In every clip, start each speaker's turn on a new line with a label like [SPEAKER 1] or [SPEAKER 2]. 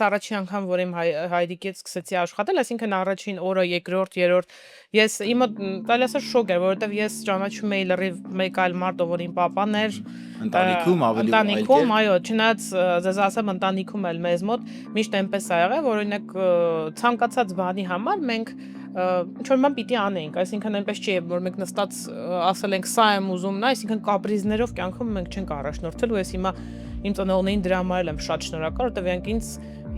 [SPEAKER 1] առաջին անգամ, որ իմ հայրիկի հետ սկսեցի աշխատել, այսինքն առաջին օրը, երկրորդ, երրորդ, ես իմը տալի ասած շոկ էր, որովհետև ես ճանաչում էի լրիվ մեկ այլ մարդ, ով որ իմ papan էր,
[SPEAKER 2] Ընտանիքում ավելի այլ
[SPEAKER 1] ընտանիքում, այո, չնայած ձեզ ասեմ ընտանիքում էլ մեզ մոտ միշտ այնպես ա եղել, որ օրինակ ցանկացած բանի համար մենք ինչ որ բան պիտի անեինք, այսինքն այնպես չի, որ մենք նստած ասել ենք սա եմ ուզում, նա, այսինքն կապրիզներով կյանքում մենք չենք առաջնորդել, ու ես հիմա իմ ծնողներին դրա համար եմ շատ շնորհակալ, որտեղ իրանք ինձ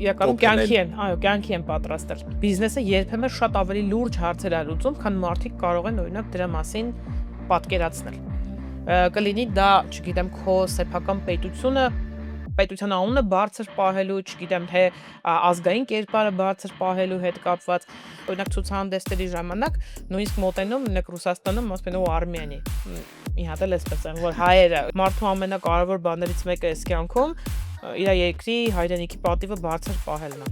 [SPEAKER 1] իրականում կյանքի են, այո, կյանքի են պատրաստել։ Բիզնեսը երբեմն շատ ավելի լուրջ հարցեր է լուծում, քան մարդիկ կարող են օրինակ դրա մասին պատկերացնել։ Կլինի դա, չգիտեմ, քո սեփական պետության անունը բարձր պահելու, չգիտեմ, թե ազգային կերպարը բարձր պահելու հետ կապված, օրինակ ցուցահանդեսների ժամանակ նույնիսկ մոտենում, օրինակ Ռուսաստանում ասում են ու Արմենիա։ Մի հատ էլ էսպես են, որ հայերը մարդու ամենակարևոր բաներից մեկը էս կյանքում իր երկրի հայրենիքի պատիվը բարձր պահելն է։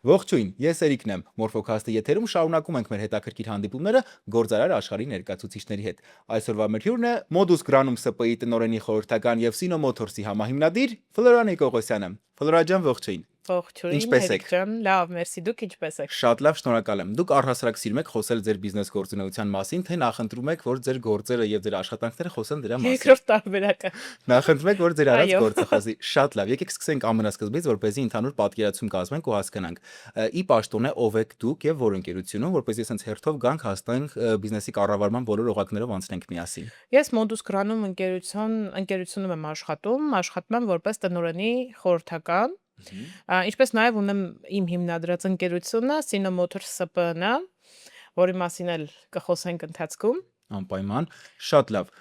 [SPEAKER 2] Ողջույն, ես Էրիկն եմ, Morphocast-ի եթերում շարունակում ենք մեր հետաքրքիր հանդիպումները գործարար աշխարհի ներկայացուցիչների հետ։ Այսօրվա մեր հյուրն է Modus Granum SPI տնօրենի խորհրդական եւ Sino Motors-ի համահիմնադիր Ֆլորա Նիկողոսյանը։ Ֆլորա ջան, ողջույն։
[SPEAKER 1] Ողջույն,
[SPEAKER 2] Ինչպե՞ս եք։
[SPEAKER 1] Լավ, մերսի, դուք ինչպե՞ս եք։
[SPEAKER 2] Շատ լավ, շնորհակալ եմ։ Դուք առհասարակ սիրում եք խոսել ձեր բիզնես գործունեության մասին, թե նախընտրում եք, որ ձեր գործերը եւ ձեր աշխատանքները խոսեն դրա մասին։
[SPEAKER 1] Երկրորդ տարբերակը։
[SPEAKER 2] Նախընտրում եք, որ ձեր արած
[SPEAKER 1] Այո։
[SPEAKER 2] գործը խոսի։ Շատ լավ։ Եկեք սկսենք ամենասկզբից, որպեսզի ընդհանուր պատկերացում կազմենք ու հասկանանք։ Ի պաշտոնե ով եք դուք եւ որ ընկերությունում, որպեսզի ասենց հերթով գանք հասնենք բիզնեսի կառավարման բոլոր օղակներով անցնենք միասին։
[SPEAKER 1] Ես Modus Granum ընկերությունում եմ աշխատում եմ որպես տնօրենի խորհրդական, ինչպես նաև ունեմ իմ հիմնադրած ընկերությունը Sino Motors SPN-ը, որի մասին էլ կխոսենք ընթացքում։
[SPEAKER 2] Անպայման, շատ լավ։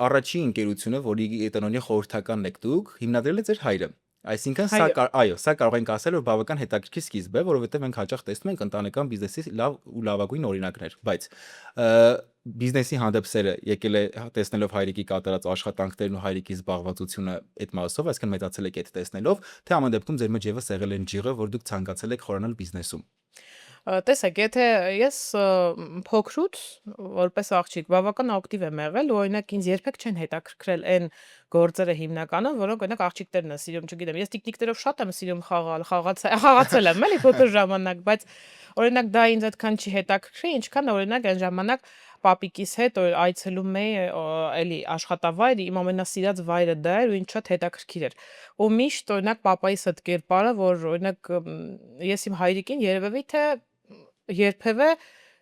[SPEAKER 2] Առաջին ընկերությունը, որի տնօրենի խորհրդականն եք դուք, հիմնադրել է ձեր հայրը։ Այսինքն սա կարող ենք ասել, որ բավական հետաքրքիր սկիզբ է, որովհետև մենք հաճախ տեսնում ենք ընտանեկան բիզնեսի լավ ու լավագույն օրինակներ, բայց բիզնեսի հանդեպ սերը եկել է տեսնելով հայրիկի կատարած աշխատանքներն ու հայրիկի զբաղվածությունը այդ մասով, այսինքն մեծացել եք այդ տեսնելով, թե ամեն դեպքում ձեր մեջ եւս եղել են ջիղը, որ դուք ցանկացել եք խորանալ բիզնեսում։
[SPEAKER 1] Տեսեք, եթե ես փոքրուց որպես աղջիկ բավական ակտիվ եմ եղել, ու օրինակ ինձ երբեք չեն հետաքրքրել այն գործերը հիմնականում, որոնք օրինակ աղջիկներն են սիրում, չգիտեմ, ես տիկնիկներով շատ եմ սիրում խաղացել եմ, էլի փոքր ժամանակ, բայց օրինակ դա ինձ այդքան չի հետաքրքրի, ինչքան օրինակ այն ժամանակ պապիկիս հետ այցելում էի էլի աշխատավայր, իմ ամենասիրած վայրը դա էր ու ինձ շատ հետաքրքիր էր։ Ու միշտ օրինակ պապայիս այդ կերպարը, որ օրինակ ես իմ հայրիկին երևի թե երբևէ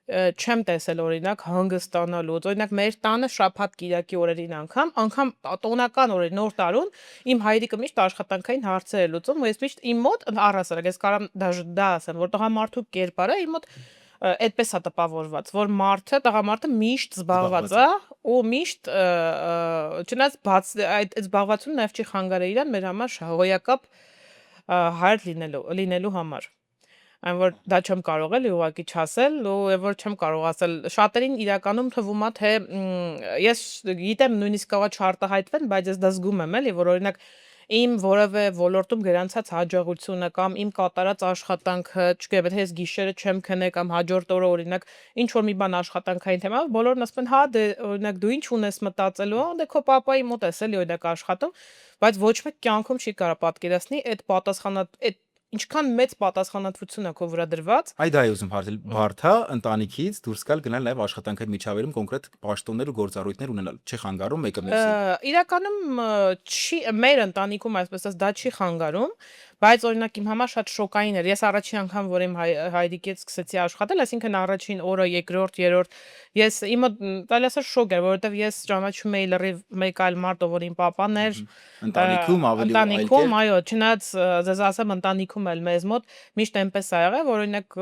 [SPEAKER 1] չեմ տեսել օրինակ հանգստանալուց, օրինակ մեր տանը շաբաթ կիրակի օրերին անգամ տոնական օրեր նոր տարուն իմ հայրիկը միշտ աշխատանքային հարցեր է լուծում, ու ես միշտ իմ մոտ առհասարակ ես կարամ դա ասեմ, որ տղամարդու կերպարը իմ մոտ այդպես է տպավորված, որ տղամարդը միշտ զբաղված է ու միշտ չնայած այդ զբաղվածությունը նաև չի խանգարել իրան մեր համար հոյակապ հայր լինելու համար։ Այն որ դա չեմ կարող էլի ուղղակի չասել, ու որ չեմ կարող ասել, շատերին իրականում թվում է, թե ես գիտեմ նույնիսկ կարողա չարտահայտվեն, բայց ես դա զգում եմ էլի, որ օրինակ իմ որևէ ոլորտում գրանցած հաջողությունը կամ իմ կատարած աշխատանքը, չգիտեմ, թե ես գիշերը չեմ քնե կամ հաջորդ օրը օրինակ ինչ որ մի բան աշխատանքային թեմա, բոլորն ասում են, հա դե օրինակ դու ինչ ունես մտածելու, դե քո papayi մոտ ես էլի օրինակ աշխատում, բայց ոչ մեկ կյանքում չի կարող պատկերացնի այդ ինչքան մեծ պատասխանատվություն է քո վրա դրված։
[SPEAKER 2] Այ դա է ուզում հարցնել, բարդ է ընտանիքից դուրս գալ գնալ նաև աշխատանքային միջավայրում կոնկրետ պաշտոններ ու գործառույթներ ունենալ, չի խանգարում մեկը մյուսին։
[SPEAKER 1] Իրականում չի մեր ընտանիքում այսպես ասած դա չի խանգարում, բայց օրինակ իմ համար շատ շոկային էր։ Ես առաջին անգամ, որ իմ հայրիկի հետ սկսեցի աշխատել, այսինքն առաջին օրը, երկրորդ, երրորդ, ես իմը տալի ասած շոկ էր, որովհետև ես ճանաչում էի լրիվ մեկ այլ մարդ, ով որ իմ papan էր,
[SPEAKER 2] Ընտանիքում ավելի
[SPEAKER 1] ընտանիքում, այո, չնայած ձեզ ասեմ ընտանիքում էլ մեզ մոտ միշտ այնպես ա եղել, որ օրինակ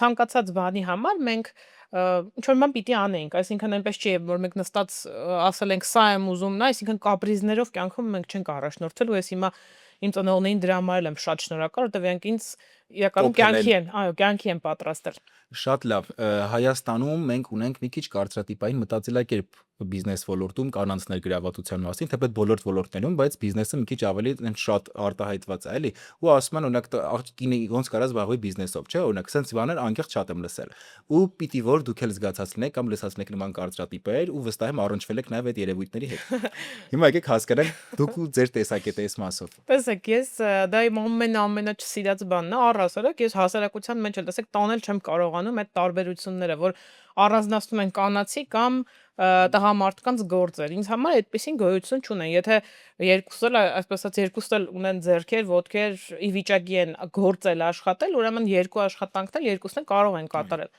[SPEAKER 1] ցանկացած բանի համար մենք ինչ որ բան պիտի անեինք, այսինքն այնպես չի, որ մենք նստած ասել ենք սա եմ ուզում, նա, այսինքն կապրիզներով կյանքում մենք չենք առաջնորդել, ու ես հիմա իմ ծնողներին դրա համար եմ շատ շնորհակալ, որտեղ իրանք ինձ իրականում կյանքի են պատրաստել։
[SPEAKER 2] Շատ լավ։ Հայաստանում մենք ունենք մի քիչ կարծրատիպային մտածելակերպ բիզնես ոլորտում կանանց ներգրավվածության մասին, թեպետ բոլոր ոլորտներում, բայց բիզնեսը մի քիչ ավելի այն շատ արտահայտված է, էլի։ Ու ասում են, օրինակ, աղջիկինը ոնց կարա զբաղվի բիզնեսով, չէ՞, օրինակ, սենց բաներ անկեղծ շատ եմ լսել։ Ու պիտի որ դուք էլ զգացած լինեք կամ լսած լինեք նման կարծրատիպեր ու վստահ եմ առնչվել եք նաև այդ երևույթների հետ։ Հիմա եկեք հասկանանք դուք ու ձեր տեսակետը այս մասով։
[SPEAKER 1] Տեսեք, ես դա իմ ամենաչսիրած բանն է, առհասարակ ես հասարակության մեջ էլ տեսեք տանել չեմ կարողանում այդ տարբերությունները, որ առանձնացնում են կանացի կամ տղամարդկանց գործեր։ Ինձ համար այդպեսին գոյություն չունեն։ Եթե երկուսը էլ, այսպես ասած, երկուսը էլ ունեն ձեռքեր, ոտքեր, ի վիճակի են գործել, աշխատել, ուրեմն երկու աշխատանքն էլ երկուսն էլ կարող են կատարել։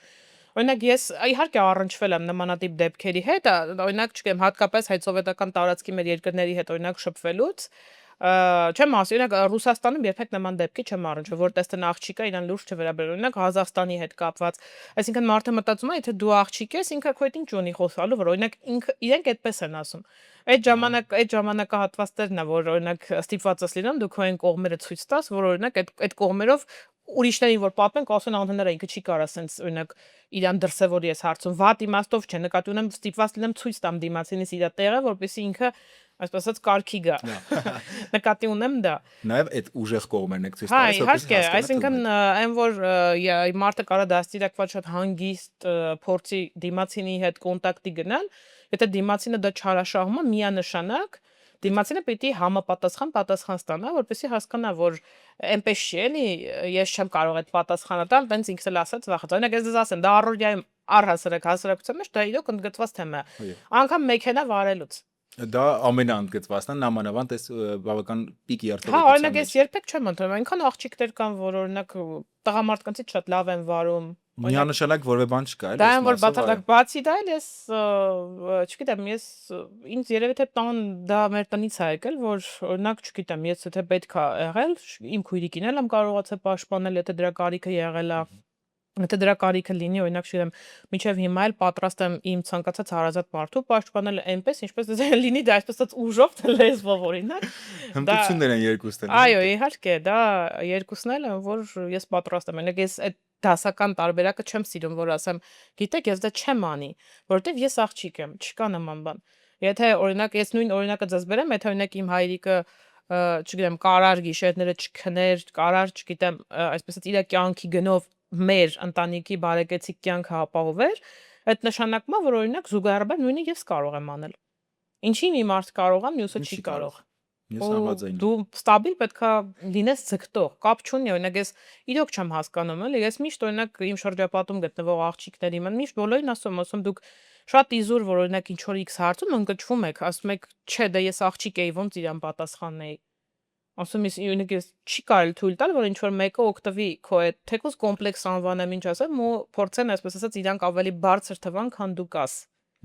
[SPEAKER 1] Օրինակ ես իհարկե առնչվել եմ նմանատիպ դեպքերի հետ, օրինակ, չգիտեմ, հատկապես հայ-սովետական տարածքի մեր երկրների հետ օրինակ շփվելուց, չեմ ասի, օրինակ Ռուսաստանում երբեք նման դեպքի չեմ առնչվել, որ տեսնեն աղջիկա իրան լուրջ չվերաբերել, օրինակ Ղազախստանի հետ կապված, այսինքն մարդը մտածում է, եթե դու աղջիկ ես, ինքը քո հետ ինչ ունի խոսալու, որ օրինակ իրենք այդպես են ասում։ Այդ ժամանակահատվածներն է, որ օրինակ ստիպված ես լինում դու քո այն կողմերը ցույց տաս, որ օրինակ այդ կողմերով ուրիշներին որ պատմեն, կասեն անդները ինքը չի կարա սենց օրինակ իրան դրսևորի ես հարցում, վատ իմաստով չէ, նկատի ունեմ ստիպված լինեմ ցույց տամ դիմացինից իր տեղը, որպեսզի ինքը այսպես ասած կարգի գա։ Նկատի ունեմ դա։
[SPEAKER 2] Նաև այդ ուժեղ կողմերն եք ցույց
[SPEAKER 1] Հա,
[SPEAKER 2] տալիս,
[SPEAKER 1] իհարկե, այսինքն այն որ մարդը կարա դաստիարակված շատ հանգիստ փորձի դիմացինի հետ կոնտակտի գնալ, եթե դիմացինը դա չարաշահում է, միանշանակ դիմացինը պիտի համապատասխան պատասխան ստանա, որպեսզի հասկանա, որ այնպես չի էլի, ես չեմ կարող այդ պատասխանը տալ, տենց ինքս էլ ասած վախից։ Օրինակ ես դες ասեմ, դա առօրյայում առհասարակ հասարակության մեջ դա իրոք ընդգծված թեմա է։ Անգամ մեքենա վարելուց։
[SPEAKER 2] Դա ամենաընդգծվածն է, նամանավանդ այս բավական պիկ
[SPEAKER 1] Հա,
[SPEAKER 2] երթևեկության
[SPEAKER 1] օրինակ ես
[SPEAKER 2] մեջ։
[SPEAKER 1] երբեք չեմ ընդունում, այնքան աղջիկներ կան, որ օրինակ տղամարդկանցից շատ լավ են վարում։
[SPEAKER 2] Միանշանակ որևէ բան չկա, էլի,
[SPEAKER 1] Դա
[SPEAKER 2] այս
[SPEAKER 1] են որ
[SPEAKER 2] մասով, այո։
[SPEAKER 1] բացարձակ բացի դա էլ ես չգիտեմ, ես ինձ երևի թե տան դա մեր տնից է եկել, որ օրինակ չգիտեմ, ես եթե պետք է եղել, իմ քույրիկին էլ եմ կարողացել պաշտպանել, եթե դրա կարիքը եղել է։ Եթե դրա կարիքը լինի, օրինակ չգիտեմ, մինչև հիմա էլ պատրաստ եմ իմ ցանկացած հարազատ մարդու պաշտպանել այնպես, ինչպես լինի դա այսպես ասած ուժով թե լեզվով օրինակ։
[SPEAKER 2] Հմտություններ են երկուսն էլ։
[SPEAKER 1] Այո, իհարկե, դա երկուսն էլ են, որ ես պատրաստ եմ։ Օրինակ ես այդ դասական տարբերակը չեմ սիրում, որ ասեմ, գիտեք, ես դա չեմ անի, որովհետև ես աղջիկ եմ, չկա նման բան։ Եթե օրինակ ես նույն օրինակը ձեզ բերեմ, եթե օրինակ իմ հայրիկը չգիտեմ, կարար գիշերները չքներ, կարար, չգիտեմ, այսպես ասած իր կյանքի գնով մեր ընտանիքի բարեկեցիկ կյանքը ապահովեր, այդ նշանակում է, որ օրինակ զուգահեռաբար նույնը ես կարող եմ անել։ Ինչի մի մարդ կարող է, մյուսը չի կարող։
[SPEAKER 2] Ես
[SPEAKER 1] Ու
[SPEAKER 2] համաձայն եմ։
[SPEAKER 1] դու ստաբիլ պետքա լինես ձգտող, կապ չունի, օրինակ ես իրոք չեմ հասկանում, էլի, ես միշտ օրինակ իմ շրջապատում գտնվող աղջիկների մեն միշտ բոլորին ասում դուք շատ իզուր, որ օրինակ ինչ որ X հարցում ընկճվում եք, ասում եք, չէ, դա ես աղջիկ էի, ոնց իրան պատասխանեի։ Ասում ես, օրինակ ես չի կարելի թույլ տալ, որ ինչ որ մեկը օգտվի քո այդ թեկուզ կոմպլեքս անվանեմ, ինչ ասեմ, ու փորձեն այսպես ասած իրանք ավելի բարձր թվան, քան դու կաս։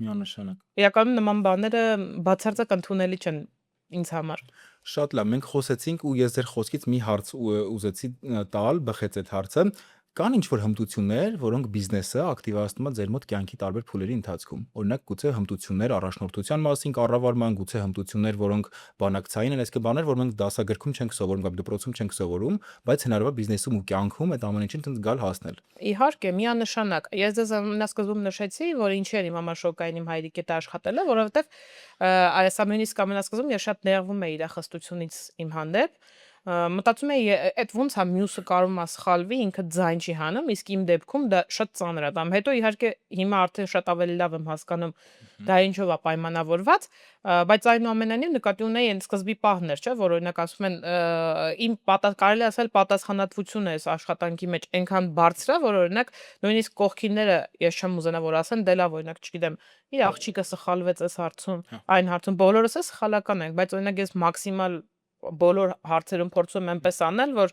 [SPEAKER 2] Միանշանակ։
[SPEAKER 1] Իրականում նման բաները բացարձակ ընդունելի չեն ինձ համար։
[SPEAKER 2] Շատ լավ, մենք խոսեցինք ու ես ձեր խոսքից մի հարց ուզեցի տալ, բխեց այդ հարցը։ Կան ինչ-որ հմտություններ, որոնք բիզնեսը ակտիվացնում է ձեր մոտ կյանքի տարբեր փուլերի ընթացքում։ Օրինակ, գուցե հմտություններ առողջնորդության մասին կառավարման, գուցե հմտություններ, որոնք բանակցային են, այսինքն բաներ, որ մենք դասագրքում չենք սովորում կամ դպրոցում չենք սովորում, բայց հնարավոր է բիզնեսում ու կյանքում այդ ամեն ինչին տենց գալ հասնել։
[SPEAKER 1] Իհարկե, միանշանակ։ Ես դες ամենասկզբում նշեցի, որ ինչի էր իմ համար շոկային իմ հայրիկի հետ աշխատելը, որովհետև այս նույնիսկ ամենասկզբում ես շատ նեղվում էի իր խստությունից իմ հանդեպ։ Մտածում էի այդ ոնց է մյուսը կարող է սխալվի, ինքը ձայն չի հանում, իսկ իմ դեպքում դա շատ ծանր է դամ։ Հետո իհարկե հիմա արդեն շատ ավելի լավ եմ հասկանում դա ինչով է պայմանավորված, բայց այնուամենայնիվ նկատի ունեի այն սկզբի պահներ, չէ, որ օրինակ ասում են իմ կարելի ասել պատասխանատվությունը այս աշխատանքի մեջ այնքան բարձր է, որ օրինակ նույնիսկ կողքինները ես չեմ ուզենա որ ասեն, դե լավ օրինակ չգիտեմ, իր աղջիկը սխալվեց այս հարցում, այն հարցում բոլորս է սխալական ենք, բայց օրինակ ես մաքսիմալ բոլոր հարցերում փորձում եմ այնպես անել, որ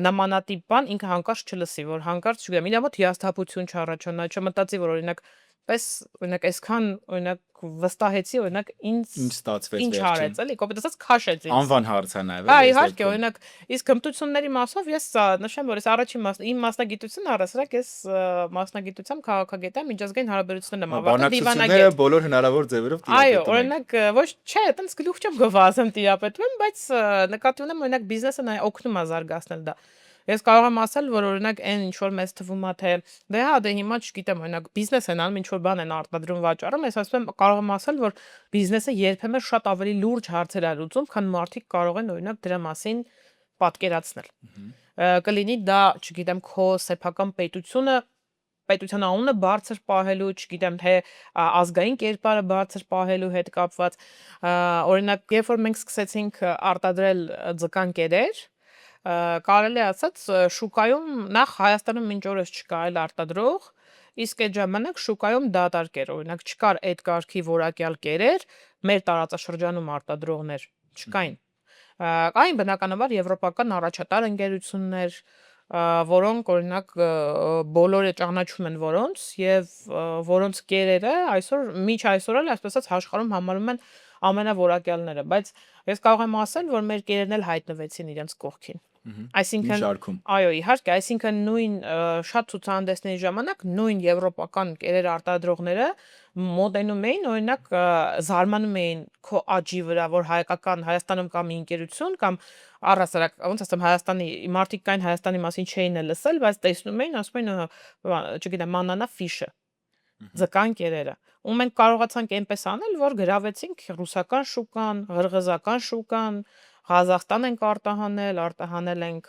[SPEAKER 1] նմանատիպ բան ինքը հանկարծ չլսի, որ հանկարծ չգիտեմ, իր մոտ հիասթափություն չառաջանա, չմտածի, որ օրինակ պես օրինակ այսքան օրինակ վստահեցի օրինակ ինձ
[SPEAKER 2] Ինչ ստացվեց
[SPEAKER 1] ինչ
[SPEAKER 2] վերջին։
[SPEAKER 1] արեց, էլի, կոպիտ ասած քաշեց ինձ։
[SPEAKER 2] Անվան հարց է նաև,
[SPEAKER 1] Հա,
[SPEAKER 2] էլի, այս
[SPEAKER 1] իհարկե,
[SPEAKER 2] դեպքում։
[SPEAKER 1] օրինակ, իսկ հմտությունների մասով ես նշեմ, որ ես առաջին իմ մասնագիտությունը առասարակ ես մասնագիտությամբ քաղաքագետ եմ, միջազգային հարաբերություններ եմ ավարտել,
[SPEAKER 2] Բանակցությունները
[SPEAKER 1] դիվանագետ։
[SPEAKER 2] բոլոր հնարավոր ձևերով
[SPEAKER 1] Այո,
[SPEAKER 2] տիրապետում են։
[SPEAKER 1] օրինակ, ոչ, չէ, այտենց գլուխ չեմ գովազեմ տիրապետում, բայց նկատի ունեմ, օրինակ, բիզնեսը նա օգնում է զարգացնել դա։ Ես կարող եմ ասել, որ օրինակ այն ինչ որ մեզ թվում է թե դե հա դե հիմա չգիտեմ օրինակ բիզնես են անում, ինչ որ բան են արտադրում վաճառում, ես ասում եմ կարող եմ ասել, որ բիզնեսը երբեմն շատ ավելի լուրջ հարցեր է լուծում, քան մարդիկ կարող են օրինակ դրա մասին պատկերացնել։ Կլինի դա, չգիտեմ, քո սեփական պետության անունը բարձր պահելու, չգիտեմ, թե ազգային կերպարը բարձր պահելու հետ կապված, օրինակ, երբ որ մենք սկսեցինք արտադրել ձկան կերեր, կարելի է ասած շուկայում նախ Հայաստանում մինչ օրս չկա այլ արտադրող, իսկ այդ ժամանակ շուկայում դատարկ էր, օրինակ չկար այդ կարգի որակյալ կերեր, մեր տարածաշրջանում արտադրողներ չկային։ Կային բնականաբար եվրոպական առաջատար ընկերություններ, որոնք օրինակ բոլորը ճանաչում են որոնց եւ որոնց կերերը այսօր միջ այսօր էլ այսպես ասած աշխարհում համարում են ամենավորակյալները, բայց ես կարող եմ ասել, որ մեր կերերն էլ հայտնվեցին իրենց կողքին։
[SPEAKER 2] Մի
[SPEAKER 1] Այսինքն
[SPEAKER 2] շարքում։
[SPEAKER 1] այո, իհարկե, այսինքն նույն շատ ցուցահանդեսների ժամանակ նույն եվրոպական կերեր արտադրողները մոտենում էին, օրինակ զարմանում էին քո աճի վրա, որ Հայաստանում կա մի ընկերություն կամ առհասարակ ոնց ասեմ Հայաստանի մարդիկ կային Հայաստանի մասին չէին էլ լսել, բայց տեսնում էին, ասում էին, չգիտեմ, մանանա ֆիշը, ձկան կերերը։ Ու մենք կարողացանք այնպես անել, որ գրավեցինք ռուսական շուկան, ղրղզական շուկան, Ղազախստան ենք արտահանել ենք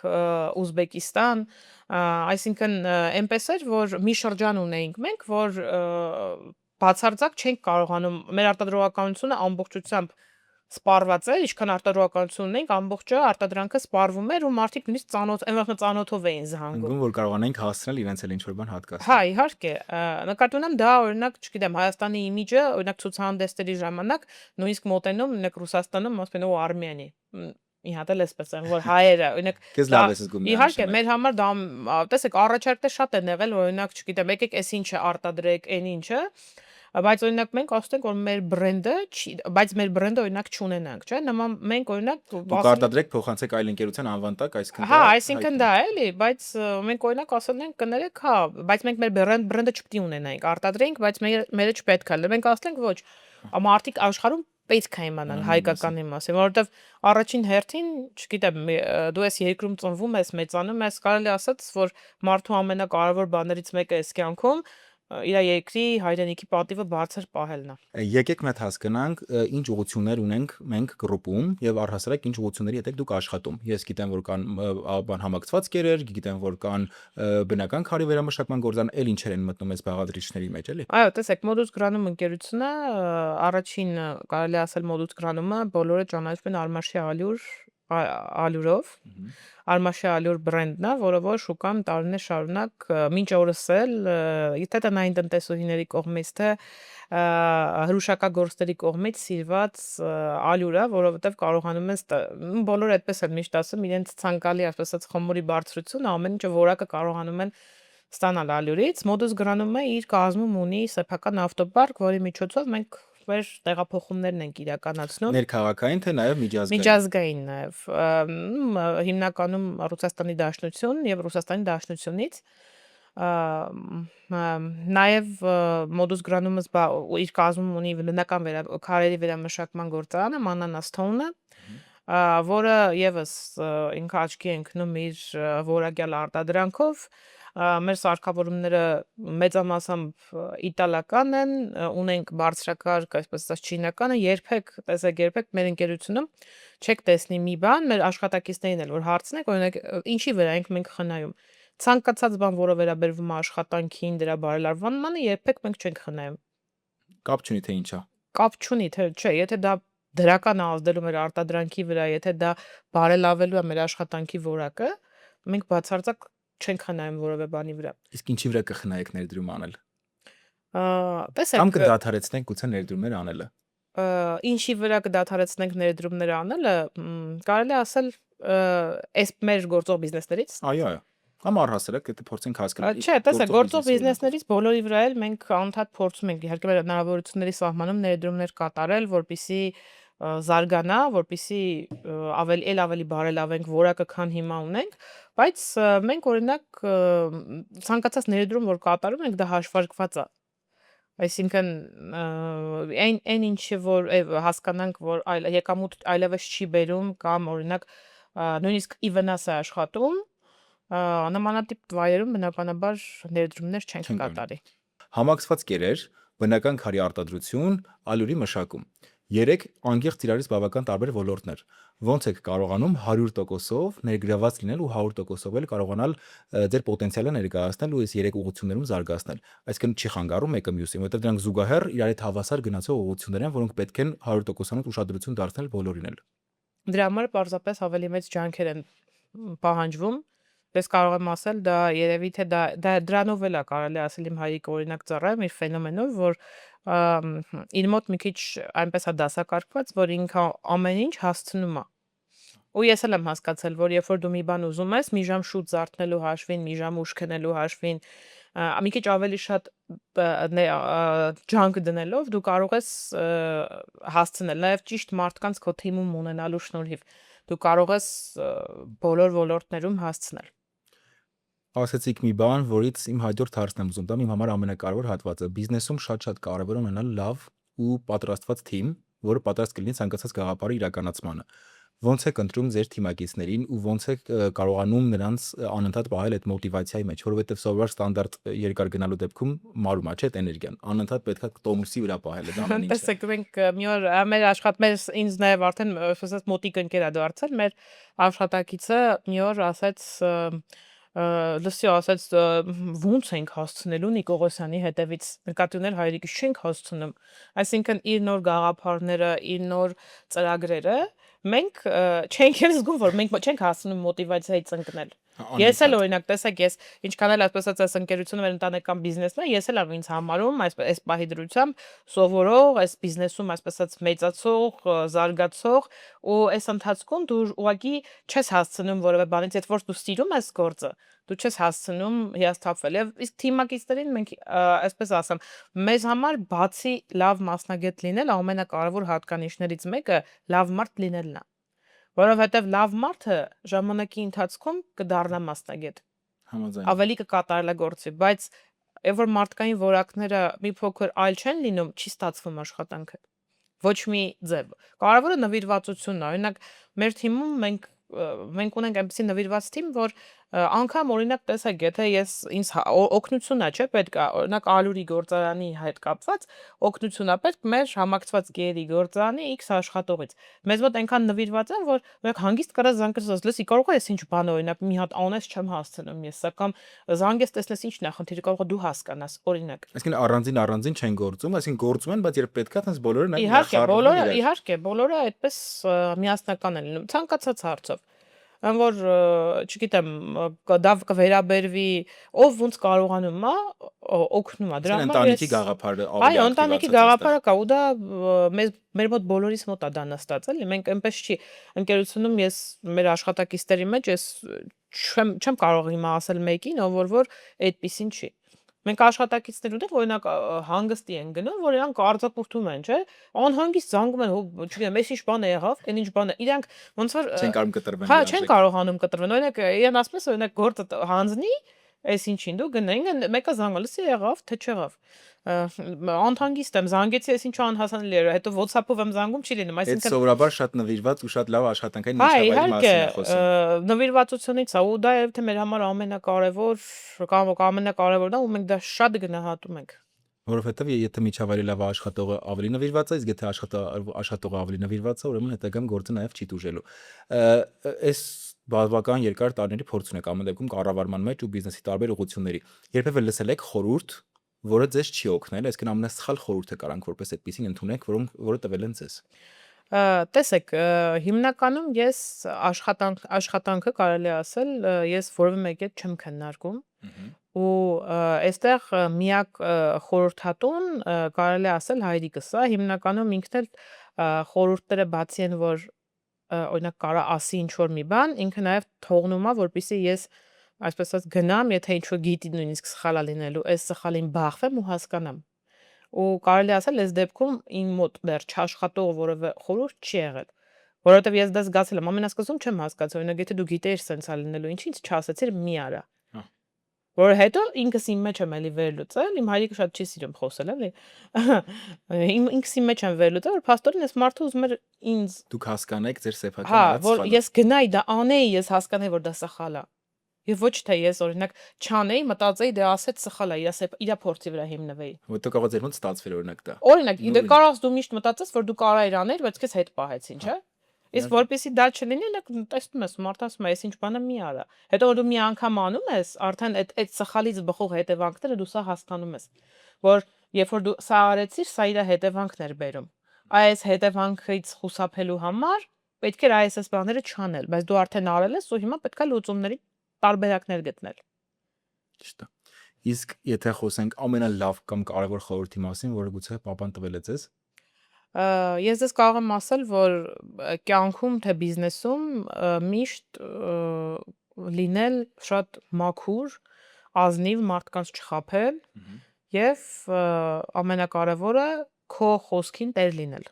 [SPEAKER 1] Ուզբեկիստան, այսինքն այնպես էր, որ մի շրջան ունեինք մենք, որ բացարձակ չենք կարողանում, մեր արտադրողականությունը ամբողջությամբ սպառված էր, ինչքան արտադրողականություն ունենք, ամբողջը արտադրանքը սպառվում էր ու մարդիկ նույնիսկ ծանոթով էին զհանգում։
[SPEAKER 2] Ընկում որ կարողանանք հասնել իրենց էլ ինչ-որ բան
[SPEAKER 1] Հա,
[SPEAKER 2] հատկացնել։
[SPEAKER 1] իհարկե, նկատի ունեմ դա օրինակ, չգիտեմ, Հայաստանի իմիջը, օրինակ ցուցահանդեսների ժամանակ նույնիսկ մոտենում, օրինակ Ռուսաստանում ասում են ու Արմենիա։ Մի հատ էլ էսպես են, որ հայերը, օրինակ
[SPEAKER 2] Քեզ լավ ես զգում նրանց
[SPEAKER 1] իհարկե,
[SPEAKER 2] հետ։
[SPEAKER 1] մեր համար դա տեսեք, առաջարկներ շատ են եղել, օրինակ, չգիտեմ, եկեք էս ինչը արտադրեք, այն ինչը, բայց օրինակ մենք ասում ենք, որ մեր բրենդը, բայց մեր բրենդը օրինակ չունենանք, չէ՞, նման մենք օրինակ
[SPEAKER 2] Դուք արտադրեք փոխանցեք այլ ընկերության անվան տակ, այսինքն
[SPEAKER 1] Հա,
[SPEAKER 2] դա
[SPEAKER 1] այսինքն դա էլի, բայց մենք օրինակ ասել ենք կներեք, հա, բայց մենք մեր բրենդը չպետք է ունենայինք, արտադրենք, բայց մերը չպետք է լինի։ Մենք ասենք ոչ, մարդիկ աշխարհում պետք է իմանան հայկականի մասին, որովհետև առաջին հերթին, չգիտեմ, դու ես երկրում ծնվում ես, մեծանում ես, կարելի ասած, որ մարդու ամենակարևոր բաներից մեկը էս կյանքում իր երկրի հայրենիքի պատիվը բարձր պահելն է։
[SPEAKER 2] Եկեք մեկ հասկանանք ինչ ուղղություններ ունենք մենք գրուպում եւ առհասարակ ինչ ուղղությունների հետ եք դուք աշխատում։ Ես գիտեմ որ կան բան համակցված կերեր, գիտեմ որ կան բնական քարի վերամշակման գործան, այլ ինչեր են մտնում այս բաղադրիչների մեջ, էլի։
[SPEAKER 1] Այո, տեսեք, Modus Granum ընկերությունը առաջին կարելի ասել Modus Granum-ը բոլորը ճանաչում են Արմաշի ալյուրով։ Արմաշի ալյուր բրենդն է, որը որ շուկան տարիներ շարունակ մինչ օրս էլ թե տնային տնտեսուհիների կողմից, թե հրուշակագործների կողմից սիրված ալյուր է, որովհետև կարողանում են բոլորը այդպես են միշտ ասում, իրենց ցանկալի, այսպես ասած, խմորի բարձրությունը ամեն ինչը որակը կարողանում են ստանալ ալյուրից։ Modus Granum-ը իր կազմում ունի սեփական ավտոպարկ, որի միջոցով մենք մեր տեղափոխումներն ենք իրականացնում։
[SPEAKER 2] Ներքաղաքային թե նաև միջազգային։
[SPEAKER 1] Միջազգային նաև հիմնականում Ռուսաստանի Դաշնություն եւ Ռուսաստանի Դաշնությունից նաև Modus Granum-ը իր կազմում ունի բնական քարերի վերամշակման գործարանը Մանանաստոնը, որը եւս ինքը աչքի է ընկնում իր որակյալ արտադրանքով։ Մեր սարքավորումները մեծամասամբ իտալական են, ունենք բարձրակարգ, այսպես ասած, չինականը, երբեք մեր ընկերությունում չեք տեսնի մի բան, մեր աշխատակիցներին էլ որ հարցնեք, օրինակ, ինչի վրա ենք մենք խնայում։ Ցանկացած բան, որը վերաբերվում է աշխատանքին, դրա բարելավմանը, երբեք մենք չենք խնայում։
[SPEAKER 2] Կապ չունի թե ինչա։
[SPEAKER 1] Կապ չունի, թե չէ, եթե դա դրական ազդելու մեր արտադրանքի վրա, եթե դա բարելավելու է մեր աշխատանքի որակը, մենք բացարձակ չենք խնայում որևէ բանի վրա։
[SPEAKER 2] Իսկ ինչի վրա կխնայեք ներդրում անել։
[SPEAKER 1] Տեսեք,
[SPEAKER 2] Կամ կդադարեցնենք գուցե ներդրումներ անելը։
[SPEAKER 1] Ինչի վրա կդադարեցնենք ներդրումներ անելը, կարելի ասել, այս մեր գործող բիզնեսներից։
[SPEAKER 2] Այո։ Կամ առհասարակ եթե փորձենք հասկանալ։
[SPEAKER 1] Չէ, տեսեք, գործող բիզնեսներից բոլորի վրա էլ մենք անընդհատ փորձում ենք իհարկե մեր հնարավորությունների սահմանում ներդրումներ կատարել, որպեսզի զարգանա, որպեսզի ավելի բարելավենք որակը, քան հիմա ունենք, բայց մենք օրինակ ցանկացած ներդրում, որ կատարում ենք, դա հաշվարկված է։ Այսինքն այն ինչը որ հասկանանք, որ եկամուտ այլևս չի բերում կամ օրինակ նույնիսկ ի վնաս է աշխատում, նմանատիպ վայրերում բնականաբար ներդրումներ չենք
[SPEAKER 2] Չեն կայանում։
[SPEAKER 1] կատարի։
[SPEAKER 2] Համակցված կերեր, բնական քարի արտադրություն, ալյուրի մշակում։ 3 անկեղծ իրարից բավական տարբեր ոլորտներ։ Ոնց եք կարողանում 100%-ով ներգրաված լինել ու 100%-ով էլ կարողանալ ձեր պոտենցիալը ներկայացնել ու այս 3 ուղղություններում զարգացնել։ Այսինքն չի խանգարում մեկը մյուսին, որովհետև դրանք զուգահեռ իրար հետ հավասար գնացող ուղղություններ են, որոնք պետք է 100%-անոց ուշադրություն դարձնել բոլորին էլ։
[SPEAKER 1] Դրա համար պարզապես ավելի մեծ ջանքեր են պահանջվում։ Ես կարող եմ ասել, դա երևի թե դա դրանով էլ է կարելի ասել իմ հայրիկը օրինակ ծառայում իր ֆենոմենով, որ իր մոտ մի քիչ այնպես է դասակարգված, որ ինքը ամեն ինչ հասցնում է։ Ու ես էլ եմ հասկացել, որ երբ որ դու մի բան ուզում ես, մի ժամ շուտ զարթնելու հաշվին, մի ժամ ուշ քնելու հաշվին, մի քիչ ավելի շատ ջանք դնելով դու կարող ես հասցնել, նաև ճիշտ մարդկանց քո թիմում ունենալու շնորհիվ դու կարող ես բոլոր ոլորտներում հասցնել։
[SPEAKER 2] Ասացիք մի բան, որից իմ հաջորդ հարցն եմ ուզում տամ, իմ համար ամենակարևոր հատվածը։ Բիզնեսում շատ-շատ կարևոր է ունենալ լավ ու պատրաստված թիմ, որը պատրաստ կլինի ցանկացած գաղափարի իրականացմանը։ Ոնց եք ընտրում ձեր թիմակիցներին ու ոնց եք կարողանում նրանց անընդհատ պահել այդ մոտիվացիայի մեջ, որովհետև սովորաբար ստանդարտ երկար գնալու դեպքում մարում է, չէ՞, այդ էներգիան։ Անընդհատ պետք է տոնուսի վրա պահել այդ ամեն ինչը։
[SPEAKER 1] Տեսեք, մենք մի օր մեր աշխատմեր ինձ նաև արդեն ասած մոտիկ ընկեր է դարձել, մեր աշխատակիցը մի օր ասաց լսի ասաց ո՞նց ենք հասցնելու Նիկողոսյանի հետևից նկատի ուներ հայրիկից չենք հասցնում, այսինքն իր նոր գաղափարները, իր նոր ծրագրերը մենք չենք էլ զգում, որ մենք չենք հասցնում մոտիվացիայից ընկնել։ Ես էլ օրինակ տեսեք, ես ինչքան էլ այսպես ասած ընկերությունը մեր ընտանեկան բիզնեսն է, ես էլ եմ ինձ համարում այս պահի դրությամբ սովորող, այս բիզնեսում այսպես ասած մեծացող, զարգացող ու այս ընթացքում դու ուղղակի չես հասցնում որևէ բանից, եթե որ դու սիրում ես գործը, դու չես հասցնում հիասթափվել։ Եվ իսկ թիմակիցներին մենք այսպես ասեմ, մեզ համար բացի լավ մասնագետ լինել, ամենակարևոր հատկանիշներից մեկը լավ մարդ լինելն է։ Որովհետև լավ մարդը ժամանակի ընթացքում կդառնա մասնագետ,
[SPEAKER 2] Համաձայն։
[SPEAKER 1] ավելի կկատարելագործի, բայց երբ որ մարդկային որակները մի փոքր այլ չեն լինում, չի ստացվում աշխատանքը։ Ոչ մի ձև։ Կարևորը նվիրվածությունն է։ Օրինակ մեր թիմում մենք ունենք այնպիսի նվիրված թիմ, որ անգամ օրինակ տեսեք, եթե ես ինձ օգնություն է, չէ՞, պետք է օրինակ ալյուրի գործարանի հետ կապված օգնություն է պետք մեր համակցված գերի գործարանի X աշխատողից։ Մեզ մոտ այնքան նվիրված են, որ օրինակ հանգիստ կարա զանգես, լսի, կարող ես ինչ բան օրինակ մի հատ անես չեմ հասցնում ես, սակայն զանգես տեսնես ինչն է խնդիրը, կարող դու հասկանաս, օրինակ։
[SPEAKER 2] Այսինքն առանձին չեն գործում, այսինքն գործում են, բայց երբ պետք է, տես բոլորը
[SPEAKER 1] Իհարկե, բոլորը այդպես միասնական են լինում, ցանկացած հարցով։ Այն որ, չգիտեմ, դա կվերաբերվի, ով ոնց կարողանում է, օգնում է։ Դրա համար
[SPEAKER 2] ընտանիքի գաղափարը ավելի
[SPEAKER 1] այո, ընտանիքի գաղափարը կա ու դա մեր մոտ բոլորիս մոտ է դա նստած, էլի։ Մենք այնպես չի ընկերությունում ես մեր աշխատակիցների մեջ ես չեմ կարող հիմա ասել մեկին, ով որ այդպեսին չի։ Մենք աշխատակիցներ ունենք, օրինակ հանգստի են գնում, որ իրանք արձակուրդում են, չէ՞։ Անհանգիստ զանգում են, չգիտեմ, էս ինչ բան է եղավ, այն ինչ բան է։ Իրանք ոնց որ
[SPEAKER 2] չեն կարող կտրվեն։
[SPEAKER 1] հա, չեն կարողանում կտրվեն։ Օրինակ, իրեն ասում ես, օրինակ գործը հանձնի, էս ինչին դու գնային, մեկը զանգում, լսի եղավ, թե չեղավ։ Անհանգիստ եմ, զանգեցի, էս ինչ անհասանելի էր, հետո WhatsApp-ով եմ զանգում, չի լինում,
[SPEAKER 2] Այդ
[SPEAKER 1] այսինքն
[SPEAKER 2] սովորաբար շատ նվիրված ու շատ լավ աշխատանքային
[SPEAKER 1] հա,
[SPEAKER 2] միջավայրի
[SPEAKER 1] իհարկե,
[SPEAKER 2] մասին է խոսում։
[SPEAKER 1] նվիրվածությունից է, ու դա երբ թե մեր համար ամենակարևոր կամ ամենակարևորն է, ու մենք դա շատ գնահատում ենք։
[SPEAKER 2] Որովհետև եթե միջավայրի լավ աշխատողը ավելի նվիրված է, իսկ եթե աշխատողը ավելի նվիրված է, ուրեմն հետագայում գործը նաև չի տուժելու։ Այս բավական երկար տարիների փորձ ունեք ամեն դեպքում կառավարման մեջ ու բիզնեսի տարբեր ուղղությունների։ Երբևէ լսել եք խորհուրդ, որը ձեզ չի օգնել, այսինքն ամենասխալ խորհուրդը կարանք որպես այդպեսին ընդունեք, որը տվել են ձեզ։
[SPEAKER 1] Տեսեք, հիմնականում ես աշխատանքը կարելի ասել, ես որևէ մեկի հետ չեմ քննարկում ու այստեղ միակ խորհրդատուն կարելի ասել հայրիկս է, հիմնականում ինքն էլ խորհուրդները բացի են, որ օրինակ կարա ասի ինչ որ մի բան, ինքը նաև թողնում է, որպեսզի ես այսպես ասած գնամ, եթե ինչ որ գիտի նույնիսկ սխալ է լինելու, այս սխալին բախվեմ ու հասկանամ։ Ու կարելի ասել, այս դեպքում իմ մոտ դեռ չաշխատող որևէ խորհուրդ չի եղել, որովհետև ես դա զգացել եմ, ամենասկզբում չեմ հասկացել, օրինակ եթե դու գիտեիր սենց է լինելու, ինչի՞ց չասեցիր մի արա։ Որ հետո ինքս իմ մեջ եմ էլի վերլուծել, իմ հայրիկը շատ չի սիրում խոսել, էլի։ Ինքս իմ մեջ եմ վերլուծել, որ փաստորեն այս մարդը ուզում էր ինձ
[SPEAKER 2] Դուք հասկանեք ձեր սեփական
[SPEAKER 1] հա,
[SPEAKER 2] արած
[SPEAKER 1] որ
[SPEAKER 2] սխալը։
[SPEAKER 1] ես գնայի դա անեի, ես հասկանայի, որ դա սխալ է։ Եվ ոչ թե ես օրինակ չանեի, մտածեի դե ասեց սխալ է, իր փորձի վրա հիմնվեի։
[SPEAKER 2] Որտեղ կարող է ձեր մոտ ստացվեր օրինակ դա։
[SPEAKER 1] Օրինակ, դե կարողս դու միշտ մտածես, որ դու կարայիր անել, բայց քեզ հետ պահեցին, չէ՞։ Իսկ որպեսի դա չլինի, օրինակ տեսնում ես, մարդը ասում է, ես ինչ բանը մի արա։ Հետո որ դու մի անգամ անում ես, արդեն այդ սխալից բխող հետևանքները դու սա հասկանում ես, որ երբ որ դու սա արեցիր, սա իր հետևանքն էր բերում։ Այս հետևանքից խուսափելու համար պետք էր այս բաները չանել, բայց դու արդեն արել ես ու հիմա պետքա լուծումների տարբերակներ գտնել։
[SPEAKER 2] Ճիշտ է։ Իսկ եթե խոսենք ամենալավ կամ կարևոր խորհրդի մասին, որը գուցե papan տվել է ձեզ։
[SPEAKER 1] Ես դες կարող եմ ասել, որ կյանքում թե բիզնեսում միշտ լինել շատ մաքուր, ազնիվ, մարդկանց չխաբել եւ ամենակարևորը քո խոսքին տեր լինել։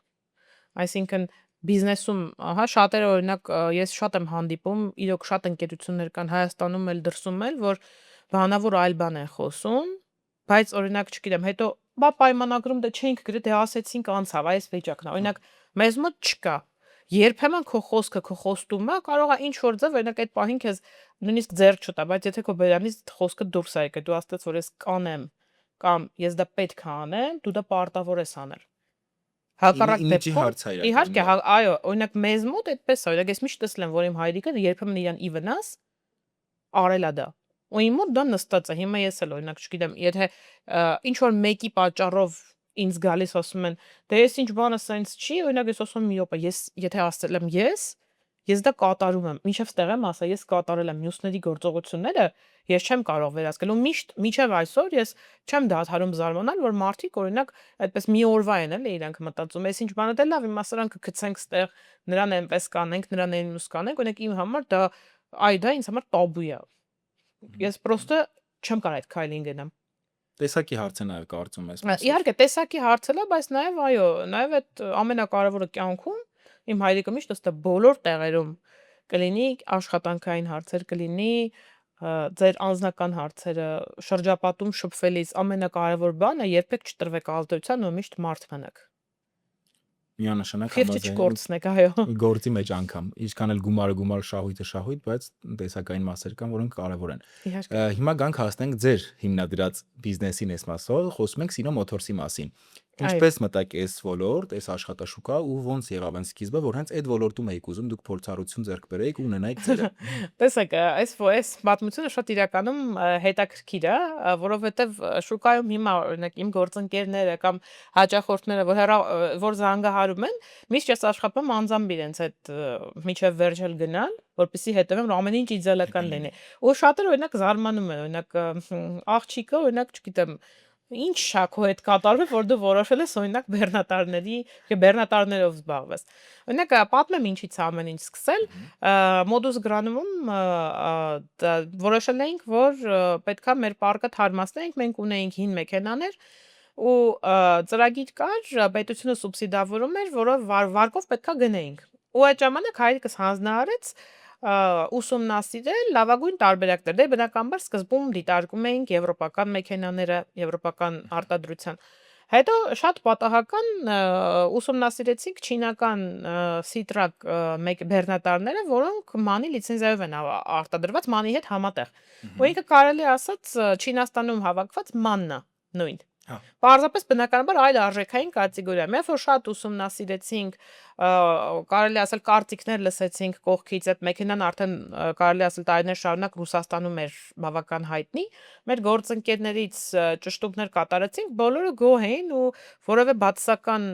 [SPEAKER 1] Այսինքն բիզնեսում, ահա շատերը օրինակ ես շատ եմ հանդիպում, իրոք շատ ընկերություններ կան Հայաստանում էլ դրսում էլ, որ բանավոր այլ բան են խոսում, բայց օրինակ չգիտեմ, հետո բա պայմանագրում դե չենք գրի, դե ասեցինք անցավ, այս վիճակն է։ Օրինակ մեզ մոտ չկա։ Երբեմն քո խոսքը, քո խոստումը կարող է ինչ որ ձև, օրինակ այդ պահին քեզ նույնիսկ ձեռ չտա, բայց եթե քո բերանից խոսքը դուրս է եկել, դու ասես որ ես կանեմ կամ ես դա պետք է անեմ, դու դա պարտավոր ես անել։ Հակառակ
[SPEAKER 2] Իմիջի հարց է իրական։
[SPEAKER 1] իհարկե, այո, օրինակ մեզ մոտ այդպես է, օրինակ ես միշտ տեսել եմ, որ իմ հայրիկը երբեմն իրան ի վնաս արել է դա։ Ու իմ մոտ դա նստած է։ Հիմա ես էլ օրինակ չգիտեմ, եթե ինչ որ մեկի պատճառով ինձ գալիս ասում են, դե ես ինչ բանը սենց չի, օրինակ ես ասում եմ մի օպա, ես եթե ասել եմ ես դա կատարում եմ, մինչև ստեղ եմ ասա, ես կատարել եմ մյուսների գործողությունները, ես չեմ կարող վերահսկել ու միշտ մինչև այսօր ես չեմ դադարում զարմանալ, որ մարդիկ օրինակ այդպես մի օրվա են էլի իրանք մտածում, ես ինչ բանը դե լավ, իմա սրանքը գցենք ստեղ, նրան այնպես կանենք, նրան այնուս կանենք, օրինակ իմ համար դա դա ինձ համար տաբու է։ Ես պրոստը չեմ կարող այդ քայլին գնամ։
[SPEAKER 2] Տեսակի հարց է նաև կարծում ես։
[SPEAKER 1] Իհարկե, տեսակի հարցը լա, բայց նաև այո, նաև այդ ամենակարևորը կյանքում իմ հայրիկը միշտ ըստ բոլոր տեղերում կլինի աշխատանքային հարցեր, կլինի ձեր անձնական հարցերը, շրջապատում շփվելիս ամենակարևոր բանը երբեք չտրվեք ազդեցության ու միշտ մարդ մնաք։
[SPEAKER 2] Միանշանակ
[SPEAKER 1] Խիղճը չկորցնեք, այո։
[SPEAKER 2] Գործի մեջ անգամ, ինչքան էլ գումարը շահույթ, բայց տեսակային մասեր կան, որոնք կարևոր են։
[SPEAKER 1] Իհարկե։
[SPEAKER 2] Հիմա գանք հասնենք ձեր հիմնադրած բիզնեսին այս մասով, խոսում ենք Sino Motors-ի մասին։ Ինչպես մտաք այս ոլորտ, այս աշխատաշուկա ու ոնց եղավ այն սկիզբը, որ հենց այդ ոլորտում եք ուզում դուք փորձառություն ձեռք բերեիք ու ունենայիք ձերը։
[SPEAKER 1] Տեսեք, այս պատմությունը շատ իրականում հետաքրքիր է, որովհետև շուկայում հիմա օրինակ իմ գործընկերները կամ հաճախորդները, որ զանգահարում են, միշտ ես աշխատում անձամբ իրենց այդ միջև վերջել գնալ, որպեսզի հետևեմ, որ ամեն ինչ իդեալական լինի։ Ու շատերը օրինակ զարմանում են, օրինակ աղջիկը, օրինակ, չգիտեմ, ինչ շա քո հետ կատարվել, որ դու որոշել ես օրինակ բեռնատարներով զբաղվես։ Օրինակ պատմեմ ինչից ամեն ինչ սկսել։ Modus Granum-ում որոշել էինք, որ պետքա մեր պարկը թարմացնենք, մենք ունեինք հին մեքենաներ ու ծրագիր կար, պետությունը սուբսիդավորում էր, որով վարկով պետքա գնեինք։ Ու այդ ժամանակ հայրիկս հանձնարարեց ուսումնասիրել լավագույն տարբերակներ։ Դե բնականաբար սկզբում դիտարկում էինք եվրոպական մեքենաները, եվրոպական արտադրության։ Հետո շատ պատահական ուսումնասիրեցինք չինական Citrac մեկ բեռնատարները, որոնք ՄԱՆ-ի լիցենզիայով են արտադրված, ՄԱՆ-ի հետ համատեղ։ Ու ինքը կարելի ասած Չինաստանում հավաքված ՄԱՆ-ն է նույն։ Պարզապես բնականաբար այլ արժեքային կատեգորիա։ Մենք որ շատ ուսումնասիրեցինք, կարելի ասել կարծիքներ լսեցինք կողքից, այդ մեքենան արդեն կարելի ասել տարիներ շարունակ Ռուսաստանում էր բավական հայտնի։ Մեր գործընկերներից ճշտումներ կատարեցինք, բոլորը գոհ էին ու որևէ բացասական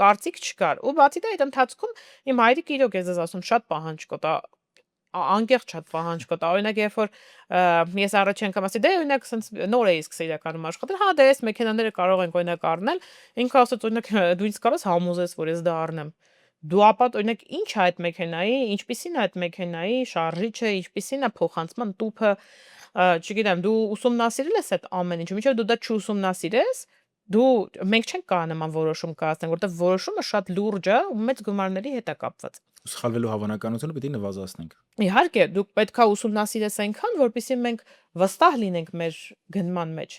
[SPEAKER 1] կարծիք չկար։ Ու բացի դա այդ ընթացքում իմ հայրիկը իրոք ես ասում շատ պահանջ կտա անկեղծ շատ պահանջ կտա։ Օրինակ, երբ որ ես առաջի անգամ ասի, դե օրինակ ասենց նոր էի սկսել իրականում աշխատել, հա դե այս մեքենաները կարող ենք օրինակ առնել, ինքը ասաց օրինակ դու ինձ կարաս համոզես, որ ես դա առնեմ։ Դու ապա օրինակ ինչ է այդ մեքենայի, ինչպիսին է այդ մեքենայի շարժիչը, ինչպիսին է փոխանցման տուփը, չգիտեմ, դու ուսումնասիրել ես այդ ամեն ինչը, մինչև դու դա չուսումնասիրես, մենք չենք կարող նման որոշում կայացնել, որովհետև որոշումը շատ լուրջ է ու մեծ գումարների հետ է կապված։
[SPEAKER 2] Սխալվելու հավանականությունը պիտի նվազեցնենք։
[SPEAKER 1] Իհարկե, դուք պետքա ուսումնասիրես այնքան, որպեսզի մենք վստահ լինենք մեր գնման մեջ։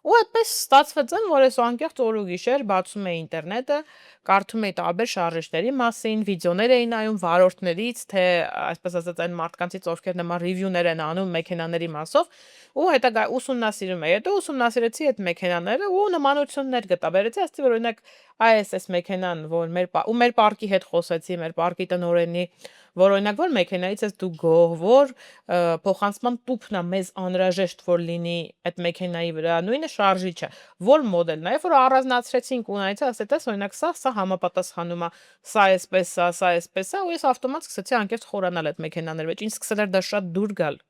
[SPEAKER 1] Ու այդպես ստացվեց, որ ես անկեղծ օր ու գիշեր բացում էի ինտերնետը, կարդում էի տարբեր շարժիչների մասին, վիդեոներ էի նայում վարորդներից, թե այսպես ասած այն մարդկանցից, ովքեր նման ռիվյուներ են անում մեքենաների մասով, ու հետագա ուսումնասիրում էի։ Հետո ուսումնասիրեցի այդ մեքենաները ու նմանություններ գտա։ Բերեցի ասեցի, որ օրինակ այս մեքենան, որ մեր պարկի հետ խոսեցի, մեր պարկի տնօրենի, որ օրինակ որ մեքենայից ես դու գող, որ փոխանցման տուփն է մեզ անհրաժեշտ որ լինի այդ մեքենայի վրա, նույնը շարժիչը, որ մոդելն է, երբ որ առանձնացրեցինք ունայցի, ասեցես օրինակ սա համապատասխանում է, սա էսպես է, ու ես ավտոմատ սկսեցի անկեղծ խորանալ այդ մեքենաների մեջ, ինձ սկսել էր դա շատ դուր գալ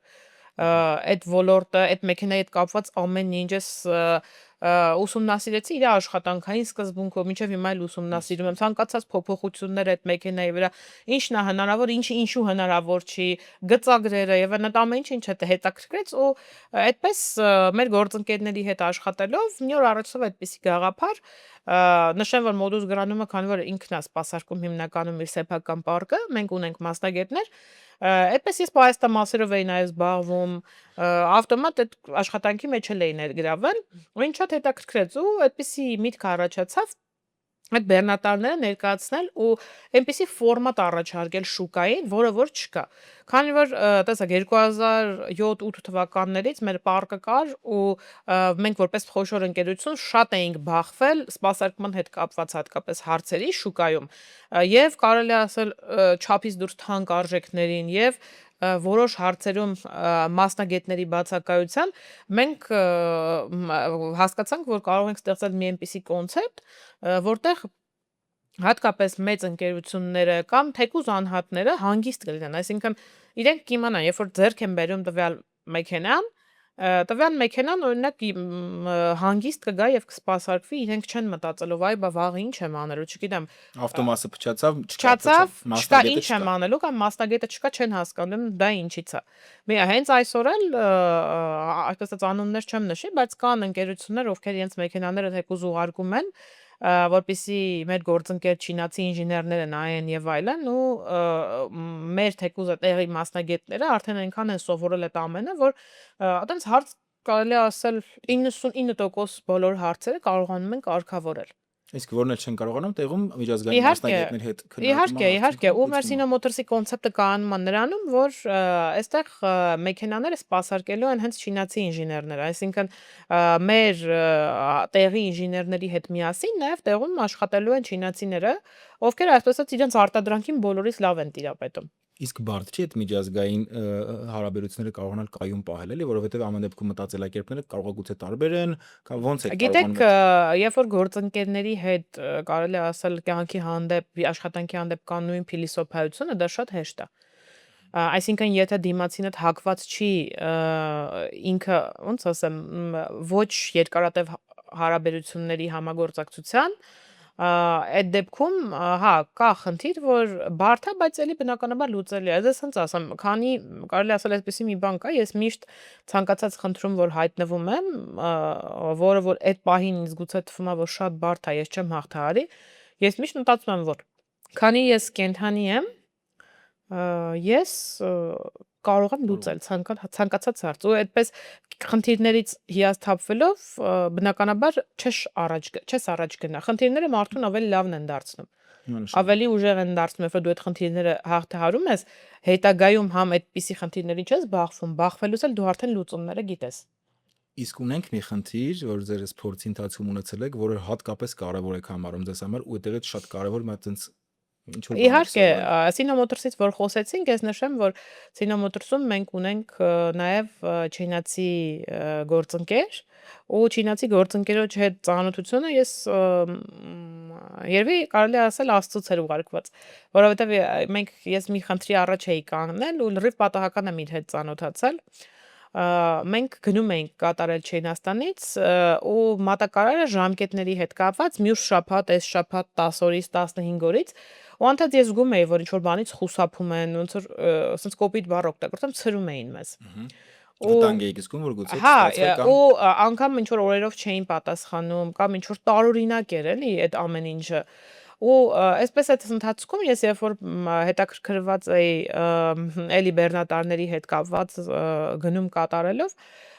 [SPEAKER 1] այդ ոլորտը, այդ մեքենայի հետ կապված ամեն ինչ ես ուսումնասիրեցի իր աշխատանքային սկզբունքով, մինչև հիմա էլ ուսումնասիրում եմ ցանկացած փոփոխություններ այդ մեքենայի վրա, ինչն է հնարավոր, ինչու հնարավոր չի, գծագրերը եւ այդ ամեն ինչ հետաքրքրեց ու այդպես մեր գործընկերների հետ աշխատելով մի օր առաջով այդպիսի գաղափար նշեմ, որ մոդուս գրանումը, քանի որ ինքն է սպասարկում հիմնականում իր սեփական պարկը, մենք ունենք մասնագետներ, այդպես ես պահեստամասերով էի նաև զբաղվում, ավտոմատ այդ աշխատանքի մեջ էլ էի ներգրավել, ու ինձ շատ հետաքրքրեց ու այդպիսի միտք առաջացավ այդ բեռնատարները ներկայացնել ու այնպիսի ֆորմատ առաջարկել շուկային, որը որ չկա։ Քանի որ տեսեք 2007-8 թվականներից մեր պարկը կար ու մենք որպես խոշոր ընկերություն շատ էինք բախվել սպասարկման հետ կապված հատկապես հարցերի շուկայում եւ կարելի ասել չափից դուրս թանկ արժեքներին եւ որոշ հարցերում մասնագետների բացակայության մենք հասկացանք, որ կարող ենք ստեղծել մի այնպիսի կոնցեպտ, որտեղ հատկապես մեծ ընկերությունները կամ թեկուզ անհատները հանգիստ կլինեն, այսինքն իրենք կիմանան, երբ որ ձեռք են բերում տվյալ մեքենան օրինակ հանգիստ կգա եւ կսպասարկվի, իրենք չեն մտածելով, այ բա վաղը ինչ եմ անելու, չգիտեմ,
[SPEAKER 2] ավտոմասը փչացավ,
[SPEAKER 1] չկա, ինչ եմ անելու կամ մասնագետը չկա, չեն հասկանում դա ինչից է։ Հենց այսօր էլ այսպես ասած անուններ չեմ նշի, բայց կան ընկերություններ, ովքեր իրենց մեքենաները թեկուզ ուղարկում են որպեսզի մեր գործընկեր չինացի ինժեներները նայեն եւ այլն ու մեր թեկուզը տեղի մասնագետները արդեն այնքան են սովորել այդ ամենը, որ այտենց հարց կարելի ասել 99% բոլոր հարցերը կարողանում են կարգավորել։
[SPEAKER 2] Իսկ որն էլ չեն կարողանում տեղում միջազգային մասնագետների հետ քննարկում
[SPEAKER 1] Իհարկե, ու մեր Sino Motors-ի կոնցեպտը կայանում է նրանում, որ այստեղ մեքենաները սպասարկելու են հենց չինացի ինժեներները, այսինքն մեր տեղի ինժեներների հետ միասին նաև տեղում աշխատելու են չինացիները, ովքեր այսպես ասած իրենց արտադրանքին բոլորից լավ են տիրապետում։
[SPEAKER 2] Իսկ բարդ չի այդ միջազգային հարաբերությունները կարողանալ կայուն պահել, էլի, որովհետև ամեն դեպքում մտածելակերպները կարող է գուցե տարբեր են, կամ ոնց է
[SPEAKER 1] կարողանում։ Գիտեք, երբ որ գործընկերների հետ կարելի ասել կյանքի հանդեպ, աշխատանքի հանդեպ կան նույն փիլիսոփայությունը, դա շատ հեշտ է։ Այսինքն եթե դիմացինդ հակված չի ինքը, ոնց ասեմ, ոչ երկարատև հարաբերությունների համագործակցության, այդ դեպքում հա կա խնդիր, որ բարդ է, բայց էլի բնականաբար լուծելի է։ Ես հենց ասեմ, քանի կարելի ասել այսպեսի մի բան կա, ես միշտ ցանկացած խնդրում, որ հայտնվում եմ, որը որ այդ պահին ինձ գուցե թվում է, որ շատ բարդ է, ես չեմ հաղթահարի, ես միշտ մտածում եմ, որ քանի ես կենթանի եմ, ես կարող եմ լուծել ցանկացած հարց ու այդպես խնդիրներից հիասթափվելով բնականաբար չես առաջ գնա խնդիրները մարդուն ավելի լավն են դարձնում ավելի ուժեղ են դարձնում երբ դու այդ խնդիրները հաղթահարում ես հետագայում համ այդպիսի խնդիրների չես բախվելուց էլ դու արդեն լուծումները գիտես
[SPEAKER 2] Իսկ ունենք մի խնդիր, որ ձեր փորձի ընթացքում ունեցել եք, որը հատկապես կարևոր եք համարում ձեզ համար ու այդտեղից շատ կարևոր մի հատ
[SPEAKER 1] Իհարկե, Sino Motors-ից որ խոսեցինք, ես նշեմ, որ Sino Motors-ում մենք ունենք նաև չինացի գործընկեր, ու չինացի գործընկերոջ հետ ծանոթությունը ես երևի կարելի ասել Աստծուց էր ուղարկված, որովհետև ես մի խնդրի առաջ էի կանգնել ու լրիվ պատահական եմ իր հետ ծանոթացել։ Մենք գնում էինք կատարել Չինաստանից ու մատակարարը ժամկետների հետ կապված մյուս շաբաթ, այս շաբաթ 10 օրից 15 օրից ու անդադ ես զգում էի, որ ինչ-որ բանից խուսափում են, ոնց որ ասենց կոպիտ բառ օգտագործեմ, ցրում էին մեզ։
[SPEAKER 2] Վտանգ էիք զգում, որ գուցե
[SPEAKER 1] ստացվի կամ ու անգամ ինչ-որ օրերով չէին պատասխանում կամ ինչ-որ տարօրինակ էր, էլի, այդ ամեն ինչը։ Ու այսպես այդ ընթացքում ես երբ որ հետաքրքրված էի էլի բեռնատարների հետ կապված գնում կատարելով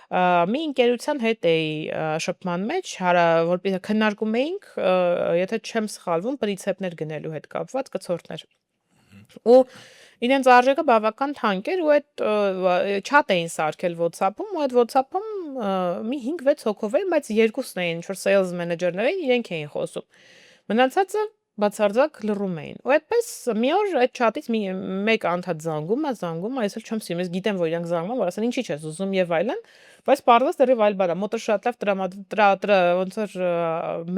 [SPEAKER 1] մի ընկերության հետ էի շփման մեջ, որպեսզի քննարկում էինք, եթե չեմ սխալվում, պրինցիպներ գնելու հետ կապված կցորդներ։ Ու իրենց արժեքը բավական թանկ էր ու այդ չաթ էին սարքել WhatsApp-ում ու այդ WhatsApp-ում մի 5-6 հոգով էին, բայց երկուսն էին, ինչ որ sales manager-ներ էին, իրենք էին խոսում։ Մնացածը բացարձակ լռում էին։ Ու այդպես մի օր այդ chat-ից մեկ անդադ զանգում է, ես էլ չեմ սիրում, ես գիտեմ, որ իրանք զանգում են, որ ասեն ինչի՞ չես ուզում եւ այլն, բայց պարզվեց դեռ այլ բան է, մոտը շատ լավ ոնց որ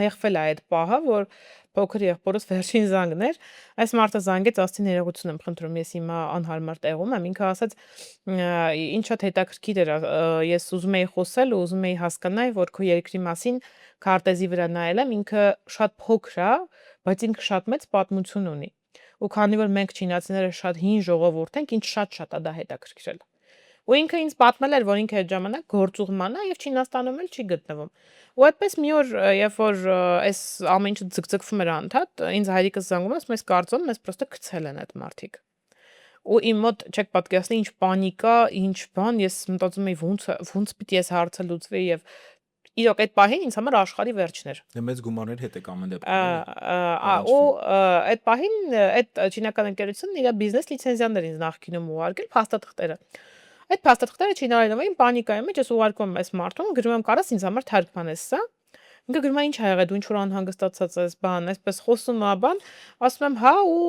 [SPEAKER 1] մեղվել է այդ պահը, որ փոքր եղբորս վերջին զանգն էր, այս մարդը զանգեց, ասցի ներողություն եմ խնդրում, ես հիմա անհարմար տեղում եմ, ինքը ասաց ինչ շատ հետաքրքիր էր, ես ուզում էի խոսել ու ուզում էի հասկանալ, որ քո երկրի մասին քարտեզի վրա նայել եմ, ինքը շատ փոքր է, բայց ինքը շատ մեծ պատմություն ունի։ Ու քանի որ մենք չինացիները շատ հին ժողովուրդ ենք, ինձ շատ է դա հետաքրքրել։ Ու ինքը ինձ պատմել էր, որ ինքը այդ ժամանակ գործուղման է եւ Չինաստանում էլ չի գտնվում։ Ու այդպես մի օր, երբ որ այս ամեն ինչը ձգձգվում էր անդադ, ինձ հայրիկս զանգում է, ասում է, կարծում եմ, մեզ պրոստը գցել են այդ մարդիկ։ Ու իմ մոտ չեք պատկերացնի ինչ պանիկա, ինչ բան, ես մտածում էի ոնց պիտի այս հարցը լուծվի եւ իրոք այդ պահին ինձ համար աշխարհի վերջն էր։
[SPEAKER 2] Դե մեծ գումարներ հետ եք ամեն դեպքում
[SPEAKER 1] Ու այդ պահին այդ չինական ընկերությունն իր բիզնես լիցենզիաներ ինձ նախկինում ուղարկել փաստաթղթերը։ Այդ փաստաթղթերը չինարելով էին պանիկայի մեջ, ես ուղարկում եմ այս մարդուն, գրում եմ կարաս ինձ համար թարգմանես սա։ Ինքը գրում է ինչ ա եղել, դու ինչ որ անհանգստացած ես, բան, այսպես խոսում է, բան, ասում եմ հա ու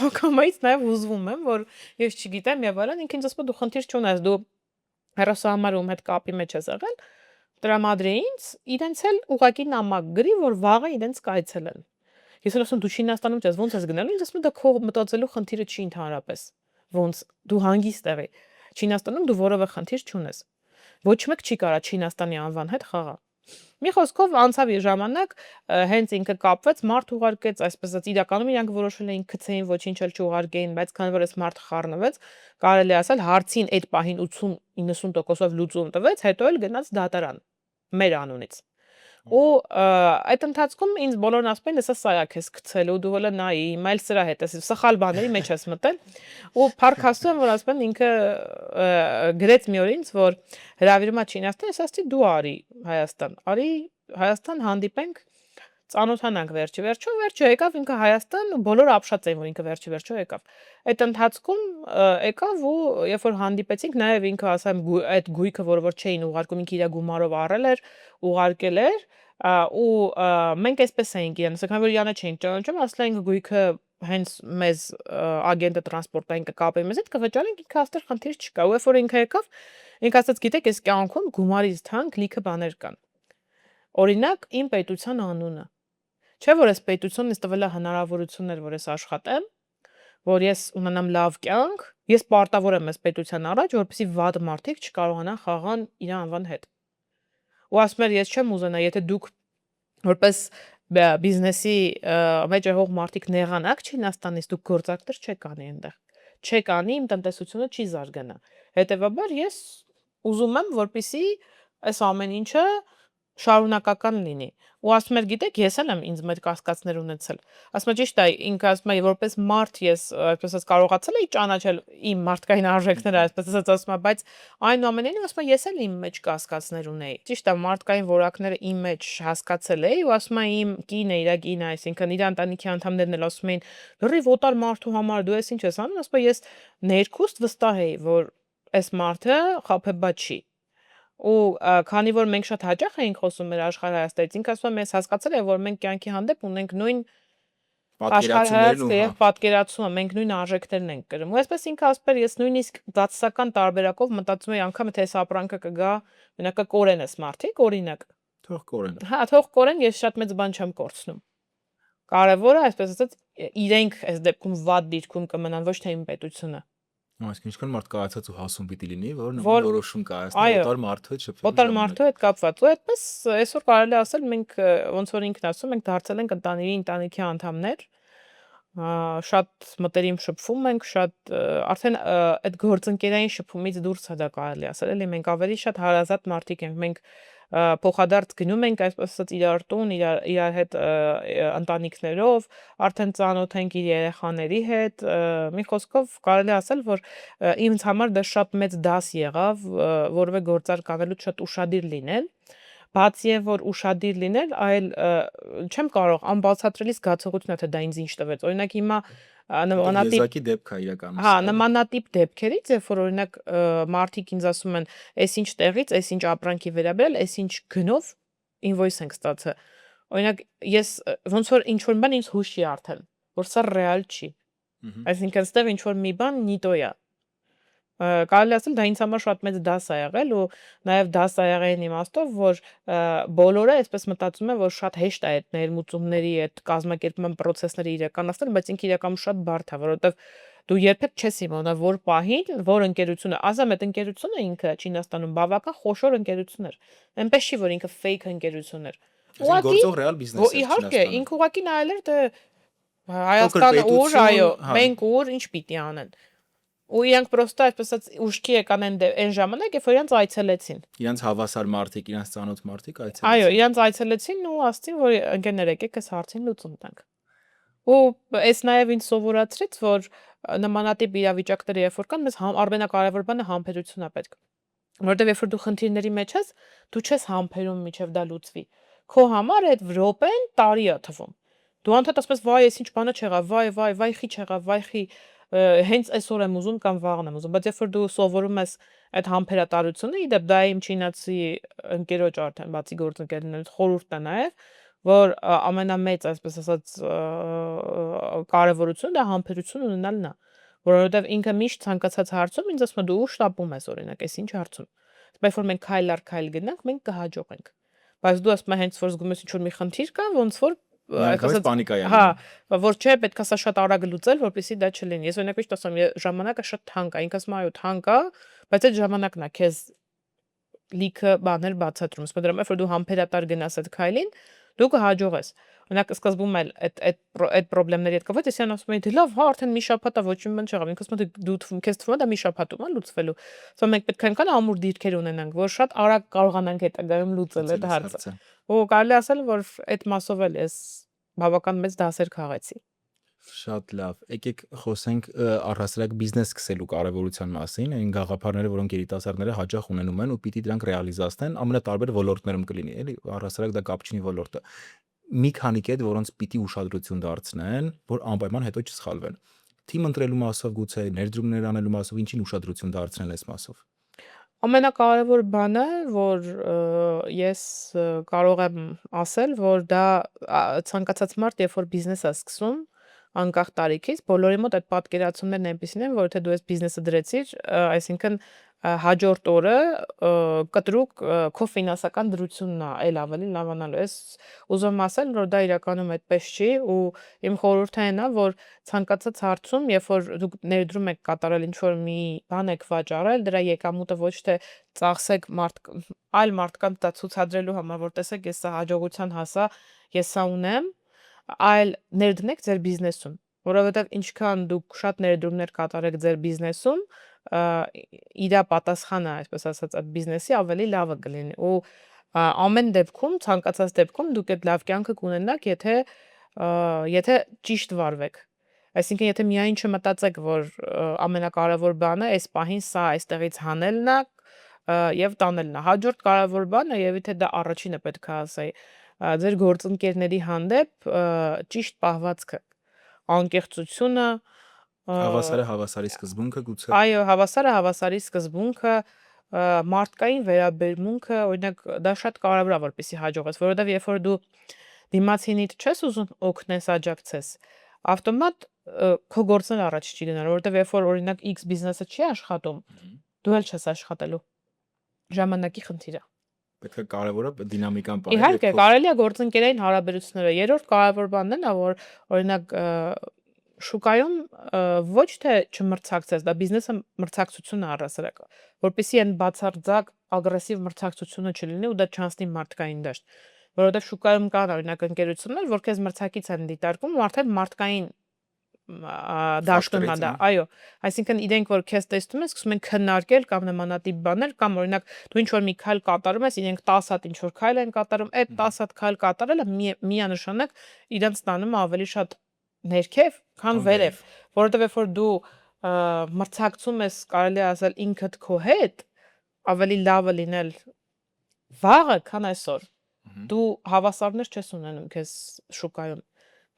[SPEAKER 1] ակամայից նաև ուզվում եմ, որ ես չգիտեմ եւ այլն, ինքը ինձ ասում է դու խնդիր չունես, դու հեռախոսահամարում հետ կապի մեջ ես եղել, տրամադրե ինձ, իրենց էլ ուղակի նամակ գրի, որ վաղը իրենց կայցելեն։ Ես էլ ասում դու Չինաստանում ես, ո՞նց ես գնալու, ինձ ասում է դա քո մտածելու խնդիրը չի ընդհանրապես։ Ոնց դու հանգիստ եղի։ Չինաստանում դու որևէ խնդիր չունես։ Ոչ մեկ չի կարա Չինաստանի անվան հետ խաղա։ Մի խոսքով անցավ իր ժամանակ, հենց ինքը կապվեց, մարդ ուղարկեց, այսպես ասած, իրականում իրանք որոշել էին գցեին, ոչինչ էլ չուղարկեին, բայց քանի որ այս մարդը խառնվեց, կարելի ասել հարցին այդ պահին 80-90%-ով լուծում տվեց, հետո էլ գնաց դատարան մեր անունից։ Ու այդ ընթացքում ինձ բոլորն ասում են, հեսա սա է քեզ գցելու, դու հələ նայի, հիմա էլ սրա հետ ես, սխալ բաների մեջ ես մտել։ Ու փառք Աստծո եմ, որ ասում են ինքը գրեց մի օր ինձ, որ հրավիրում է Չինաստան, ես ասացի դու արի Հայաստան, արի Հայաստան հանդիպենք, ծանոթանանք վերջը եկավ ինքը Հայաստան ու բոլորը ապշած էին, որ ինքը վերջը եկավ։ Այդ ընթացքում եկավ ու երբ որ հանդիպեցինք, նաև ինքը ասեմ այդ գույքը, որ չէին ուղարկում, ինքը իր գումարով առել էր, ուղարկել էր ու մենք այսպես էինք իրեն, սակայն որ իրանը չէին ճանաչում, ասել են գույքը հենց մեզ ագենտը տրանսպորտային կկապի մեզ հետ կվճարենք, ինքը աստեղ խնդիր չկա։ Ու երբ որ ինքը եկավ, ինքը ասաց, գիտեք, այս կյանքում գումարից թանկ լիքը բաներ կան։ Օրինակ, իմ պետության անունը։ Չէ՞ որ այս պետությունն ինձ տվել է հնարավորություններ, որ ես աշխատեմ, որ ես ունենամ լավ կյանք, ես պարտավոր եմ այս պետության առաջ, որպեսզի վատ մարդիկ չկարողանան խաղան իր անվան հետ։ Ու ասում էր, ես չեմ ուզենա, եթե դուք որպես բիզնեսի մեջ եղող մարդիկ նեղանաք Չինաստանից, դուք գործակտեր չեք անի այնտեղ։ Չեք անի, իմ տնտեսությունը չի զարգանա։ Հետևաբար ես ուզում եմ, որպեսզի այս ամեն ինչը շարունակական լինի։ Ու ասում էր, գիտեք, ես էլ եմ ինձ մեր կասկածներ ունեցել։ Ասում է ճիշտ է, ինքը ասում է, որպես մարդ ես այսպես ասած կարողացել էի ճանաչել իմ մարդկային արժեքները, այսպես ասած ասում է, բայց այնուամենայնիվ ասում է, ես էլ իմ մեջ կասկածներ ունեի։ Ճիշտ է, մարդկային որակները իմ մեջ հասկացել էի ու ասում է իմ կինը, իր կինը, այսինքն իր ընտանիքի անդամներն էլ ասում էին, լրիվ օտար մարդու համար դու ես ինչ ես անում, ասում է, ես ներքուստ վստահ էի, որ այս մարդը խաբեբա չի։ Ու քանի որ մենք շատ հաճախ էինք խոսում մեր աշխարհայաստայից, ինքը ասում է, ես հասկացել եմ, որ մենք կյանքի հանդեպ ունենք նույն աշխարհայացքը եւ պատկերացումը, մենք նույն արժեքներն ենք կրում։ Ու այսպես ինքը ասում էր, ես նույնիսկ դասական տարբերակով մտածում էի անգամ թե այս ապրանքը կգա, մենակ կորեն էս մարդիկ, օրինակ։
[SPEAKER 2] Թող կորեն։
[SPEAKER 1] Հա, թող կորեն, ես շատ մեծ բան չեմ կորցնում։ Կարևորը, այսպես ասած, իրենք այս դեպքում վատ դիրքում կմնան, ոչ թե իմ պետությունը։
[SPEAKER 2] Այսինքն ինչքան մարդ կայացած ու հասուն պիտի լինի, որ որոշում կայացնի օտար մարդու հետ շփվելու։
[SPEAKER 1] Օտար մարդու հետ կապված։ Ու այդպես այսօր կարելի ասել մենք ոնց որ ինքն ասում ենք դարձել ենք ընտանիքի անդամներ, շատ մտերիմ շփվում ենք, շատ արդեն այդ գործընկերային շփումից դուրս է դա կարելի ասել, էլի մենք ավելի շատ հարազատ մարդիկ ենք, մենք փոխադարձ գնում ենք այսպես ասած իրար տուն, իրար հետ ընտանիքներով, արդեն ծանոթ ենք իր երեխաների հետ, մի խոսքով կարելի ասել, որ ինձ համար դա շատ մեծ դաս եղավ, որևէ գործարք անելուց շատ ուշադիր լինել, բացի այն որ ուշադիր լինել, այլ չեմ կարող անբացատրելի զգացողություն է, թե դա ինձ ինչ տվեց, օրինակ հիմա նմանատիպ
[SPEAKER 2] Եզակի դեպք է իրականում
[SPEAKER 1] Հա,
[SPEAKER 2] սա, էլի։
[SPEAKER 1] նմանատիպ դեպքերից, երբ որ օրինակ մարդիկ ինձ ասում են, «Էս ինչ տեղից, էս ինչ ապրանքի վերաբերյալ, էս ինչ գնով ինվոյս ենք ստացել»։ Օրինակ ես ոնց որ ինչ որ բան ինձ հուշի արդեն, որ սա ռեալ չի։ Այսինքն ստեղ ինչ որ մի բան նիտո է։ Կարելի ասել դա ինձ համար շատ մեծ դաս է եղել ու նաև դաս է եղել այն իմաստով, որ բոլորը այսպես մտածում են, որ շատ հեշտ է այդ ներմուծումների, այդ կազմակերպման process-ները իրականացնել, բայց ինքը իրականում շատ բարդ է, որովհետև դու երբեք չես իմանա որ պահին, որ ընկերությունը, ասեմ այդ ընկերությունը ինքը Չինաստանում բավական խոշոր ընկերություն էր։ Այնպես չի, որ ինքը fake ընկերություն էր։
[SPEAKER 2] Այսինքն գործող ռեալ բիզնես էր
[SPEAKER 1] Իհարկե,
[SPEAKER 2] Չինաստանը։
[SPEAKER 1] ինքը ուղղակի նայել էր դե
[SPEAKER 2] Փոքր
[SPEAKER 1] Հայաստանը ուր,
[SPEAKER 2] պետություն,
[SPEAKER 1] այո,
[SPEAKER 2] հա։
[SPEAKER 1] մենք ուր, ինչ պիտի անեն։ Ու իրանք պրոստը այսպես ասած ուշքի եկան այն ժամանակ, երբ որ իրանք այցելեցին։
[SPEAKER 2] Իրանց հավասար մարդիկ, իրանց ծանոթ մարդիկ
[SPEAKER 1] Այո,
[SPEAKER 2] այցելեցին։
[SPEAKER 1] իրանք այցելեցին ու ասցին, որ ընկերներ եկեք այս հարցին լուծում տանք։ Ու այս նաև ինձ սովորացրեց, որ նմանատիպ իրավիճակները երբ որ կան, մեզ ամենակարևոր բանը համբերությունն է պետք։ Որովհետև երբ որ դու խնդիրների մեջ ես, դու չես համբերում միջև դա լուծվի։ Քո համար այդ րոպեն տարի է թվում։ Դու անդադ ասես վայ, այս ինչ բանը չեղավ, վայ, խի չեղավ, վայ, խի հենց այսօր եմ ուզում կամ վաղն եմ ուզում, բայց երբ որ դու սովորում ես այդ համբերատարությունը, իդեպ դա իմ չինացի ընկերոջ արդեն բացի գործընկերներից խորհուրդն է նաև, որ ամենամեծ, այսպես ասած, կարևորությունը դա համբերություն ունենալն է, որովհետև ինքը միշտ ցանկացած հարցում ինձ ասում է դու շտապում ես օրինակ, այս ինչ հարցում։ Բայց որ մենք քայլ առ քայլ գնանք, մենք կհաջողենք։ Բայց դու ասում ես հենց որ զգում ես ինչ որ մի խնդիր կա, ոնց որ
[SPEAKER 2] Միանգամից պանիկա է
[SPEAKER 1] հա,
[SPEAKER 2] անում։
[SPEAKER 1] որ չէ, պետք է սա շատ արագ լուծել, որպեսզի դա չլինի։ Ես օրինակ միշտ ասում եմ, ժամանակը շատ թանկ է, ինքը ասում է, այո, թանկ է, բայց այդ ժամանակն է քեզ լիքը բաներ բացատրում։ Իսկ դրա մեջ որ դու համբերատար գնաս այդ քայլին, դու կհաջողես։ Օրինակ սկզբում էլ այդ խնդիրների հետ կապված ես իրան ասում էի, դե լավ, հա, արդեն մի շաբաթ է, ոչ մի բան չեղավ։ Ինքը ասում է, դու քեզ թվում է դա մի շաբաթում է լուծվելու։ Սա մենք պետք է այնքան ամուր դիրքեր ունենանք, որ շատ արագ կարողանանք հետագայում լուծել այդ հարցը։ Ու կարելի ասել, որ այդ մասով էլ ես բավական մեծ դասեր քաղեցի։
[SPEAKER 2] Շատ լավ։ Եկեք խոսենք առհասարակ բիզնես սկսելու կարևորության մասին, այն գաղափարները, որոնք երիտասարդները հաճախ ունենում են ու պիտի դրանք ռեալիզացնեն, ամենատարբեր ոլորտներում կլինի, էլի, առհասարակ դա կապ չունի ոլորտը։ Մի քանի կետ, որոնց պիտի ուշադրություն դարձնեն, որ անպայման հետո չսխալվեն։ Թիմ ընտրելու մասով գուցե ներդրումներ անելու մասով ինչին ուշադրություն դարձնել այս մասով։
[SPEAKER 1] Ամենակարևոր բանը, որ ես կարող եմ ասել, որ դա ցանկացած մարդ, երբ որ բիզնես է սկսում, անկախ տարիքից, բոլորի մոտ այդ պատկերացումներն այնպեսին են, որ եթե դու այս բիզնեսը դրեցիր, այսինքն հաջորդ օրը կտրուկ քո ֆինանսական դրությունն է այլ ավելի լավանալու։ Ես ուզում եմ ասել, որ դա իրականում այդպես չի ու իմ խորհուրդը այն է, որ ցանկացած հարցում, երբ որ դուք ներդրում եք կատարել ինչ-որ մի բան եք վաճառել, դրա եկամուտը ոչ թե ծախսեք այլ մարդկանց դա ցուցադրելու համար, որ տեսեք, ես սա հաջողության հասա, ես սա ունեմ, այլ ներդնեք ձեր բիզնեսում, որովհետև ինչքան դուք շատ ներդրումներ կատարեք ձեր բիզնեսում, իրա պատասխանը, այսպես ասած, այդ բիզնեսի ավելի լավը կլինի ու ամեն դեպքում, ցանկացած դեպքում դուք այդ լավ կյանքը կունենաք, եթե ճիշտ վարվեք։ Այսինքն, եթե միայն չմտածեք, որ ամենակարևոր բանը այս պահին սա այստեղից հանելն է եւ տանելն է։ Հաջորդ կարևոր բանը, եւ եթե դա առաջինը պետք է ասեի, ձեր գործընկերների հանդեպ ճիշտ պահվածքը, անկեղծությունը,
[SPEAKER 2] Հավասարը հավասարի սկզբունքը գուցե։
[SPEAKER 1] այո, հավասարը հավասարի սկզբունքը, մարդկային վերաբերմունքը, օրինակ, դա շատ կարևոր է, որպեսզի հաջողես, որովհետև երբ որ դու դիմացինիդ չես ուզում օգնես, աջակցես, ավտոմատ քո գործն առաջ չի գնալ, որովհետև երբ որ օրինակ X բիզնեսը չի աշխատում, դու էլ չես աշխատելու։ Ժամանակի խնդիր է։
[SPEAKER 2] Պետք է կարևորը դինամիկան պահել։
[SPEAKER 1] Իհարկե, կարելի է գործընկերային հարաբերությունները։ Երրորդ կարևոր բանն է, որ օրինակ շուկայում ոչ թե չմրցակցես, դա բիզնեսը մրցակցություն է առհասարակ, որպեսզի այն բացարձակ ագրեսիվ մրցակցությունը չլինի ու դա չանցնի մարդկային դաշտ, որովհետև շուկայում կան օրինակ ընկերություններ, որ քեզ մրցակից են դիտարկում ու արդեն մարդկային դաշտում հա դա, այո, այսինքն իրենք որ քեզ տեսնում են, սկսում են քննարկել կամ նմանատիպ բաներ, կամ օրինակ դու ինչ որ մի քայլ կատարում ես, իրենք 10 հատ ինչ որ քայլ են կատարում, այդ 10 հատ քայլ կատարելը միանշանակ իրենց տանում է ավելի շատ ներքև, քան վերև, որովհետև երբ որ դու մրցակցում ես, կարելի է ասել ինքդ քո հետ, ավելի լավը լինել վաղը, քան այսօր։ Դու հավասարներ չես ունենում քեզ շուկայում։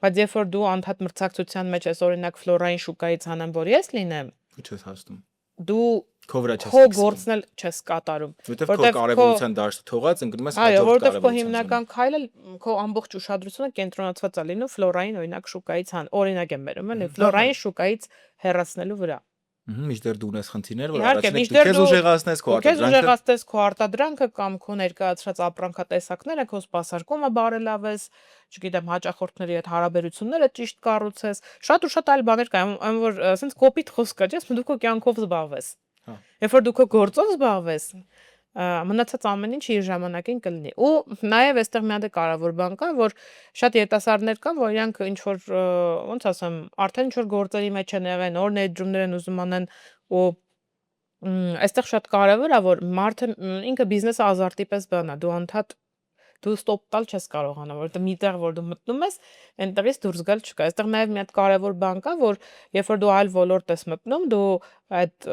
[SPEAKER 1] Բայց երբ որ դու անդադ մրցակցության մեջ ես, օրինակ ֆլորային շուկայից հանեմ, որ ես լինեմ,
[SPEAKER 2] Չես հասնում։
[SPEAKER 1] դու
[SPEAKER 2] Քո վրա չես
[SPEAKER 1] քո
[SPEAKER 2] ֆիքսվում։
[SPEAKER 1] գործն էլ չես կատարում։
[SPEAKER 2] Որտեվ քո կարևորության դաշտը թողած ընկնում ես
[SPEAKER 1] Այո,
[SPEAKER 2] հաջորդ
[SPEAKER 1] որովհետև քո
[SPEAKER 2] կարևորության
[SPEAKER 1] հիմնական քայլը, քո ամբողջ ուշադրությունը կենտրոնացված է լինում ֆլորային օրինակ շուկայից օրինակ եմ բերում, էլի, ֆլորային շուկայից հեռացնելու վրա։
[SPEAKER 2] Մինչդեռ դու ունես խնդիրներ, որ
[SPEAKER 1] Իհարկե,
[SPEAKER 2] առաջինը
[SPEAKER 1] մինչդեռ
[SPEAKER 2] քեզ ուժեղացնես քո
[SPEAKER 1] քեզ
[SPEAKER 2] արտադրանքը,
[SPEAKER 1] ուժեղացնես քո արտադրանքը կամ քո ներկայացրած ապրանքատեսակները, քո սպասարկումը բարելավես, չգիտեմ, հաճախորդների հետ հարաբերությունները ճիշտ կառուցես, շատ ու շատ այլ բաներ կան, այն որ ասենց կոպիտ խոսք կա, չէ՞, դու քո կյանքով զբաղվես։ Երբ որ դու քո գործով զբաղվես, մնացած ամեն ինչ իր ժամանակին կլինի։ Ու նաև այստեղ մի հատ կարևոր բան կա, որ շատ երիտասարդներ կան, որ իրանք ինչ որ ոնց ասեմ, արդեն ինչ որ գործերի մեջ են եղել, նոր ներդրումներ են ուզում անեն ու այստեղ շատ կարևոր է, որ մարդը ինքը բիզնեսը ազարտի պես բան է, դու անդադ դու ստոպ տալ չես կարողանա, որովհետեւ միտեղ որ դու մտնում ես, այնտեղից դուրս գալ չկա։ Այստեղ նաև մի հատ կարևոր բան կա, որ երբ որ դու այլ ոլորտ ես մտնում, դու այդ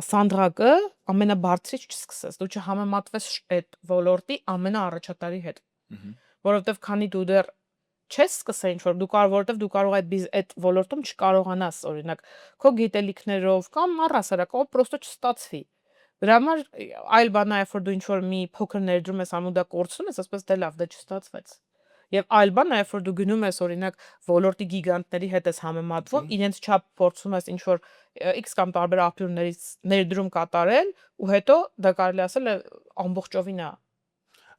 [SPEAKER 1] սանդղակը ամենաբարձրից չսկսես, դու չհամեմատվես այդ ոլորտի ամենաառաջատարի հետ։ Որովհետեւ քանի դու դեռ չես սկսել ինչ որ դու կարող, որովհետեւ դու կարող այդ ոլորտում չկարողանաս, օրինակ, քո գիտելիքներով կամ առհասարակ, պրոստո չստացվի։ Դրա համար այլ բան է, երբ որ դու ինչ որ մի փոքր ներդրում ես անում դա կորցնում ես, ասես դե լավ, դա չստացվեց։ Եվ այլ բան է, երբ որ դու գնում ես, օրինակ, ոլորտի գիգանտների հետ ես համեմատվում, իրենց չափ փորձում ես ինչ որ X կամ տարբեր աղբյուրներից ներդրում կատարել, ու հետո դա կարելի ասել է ամբողջովին է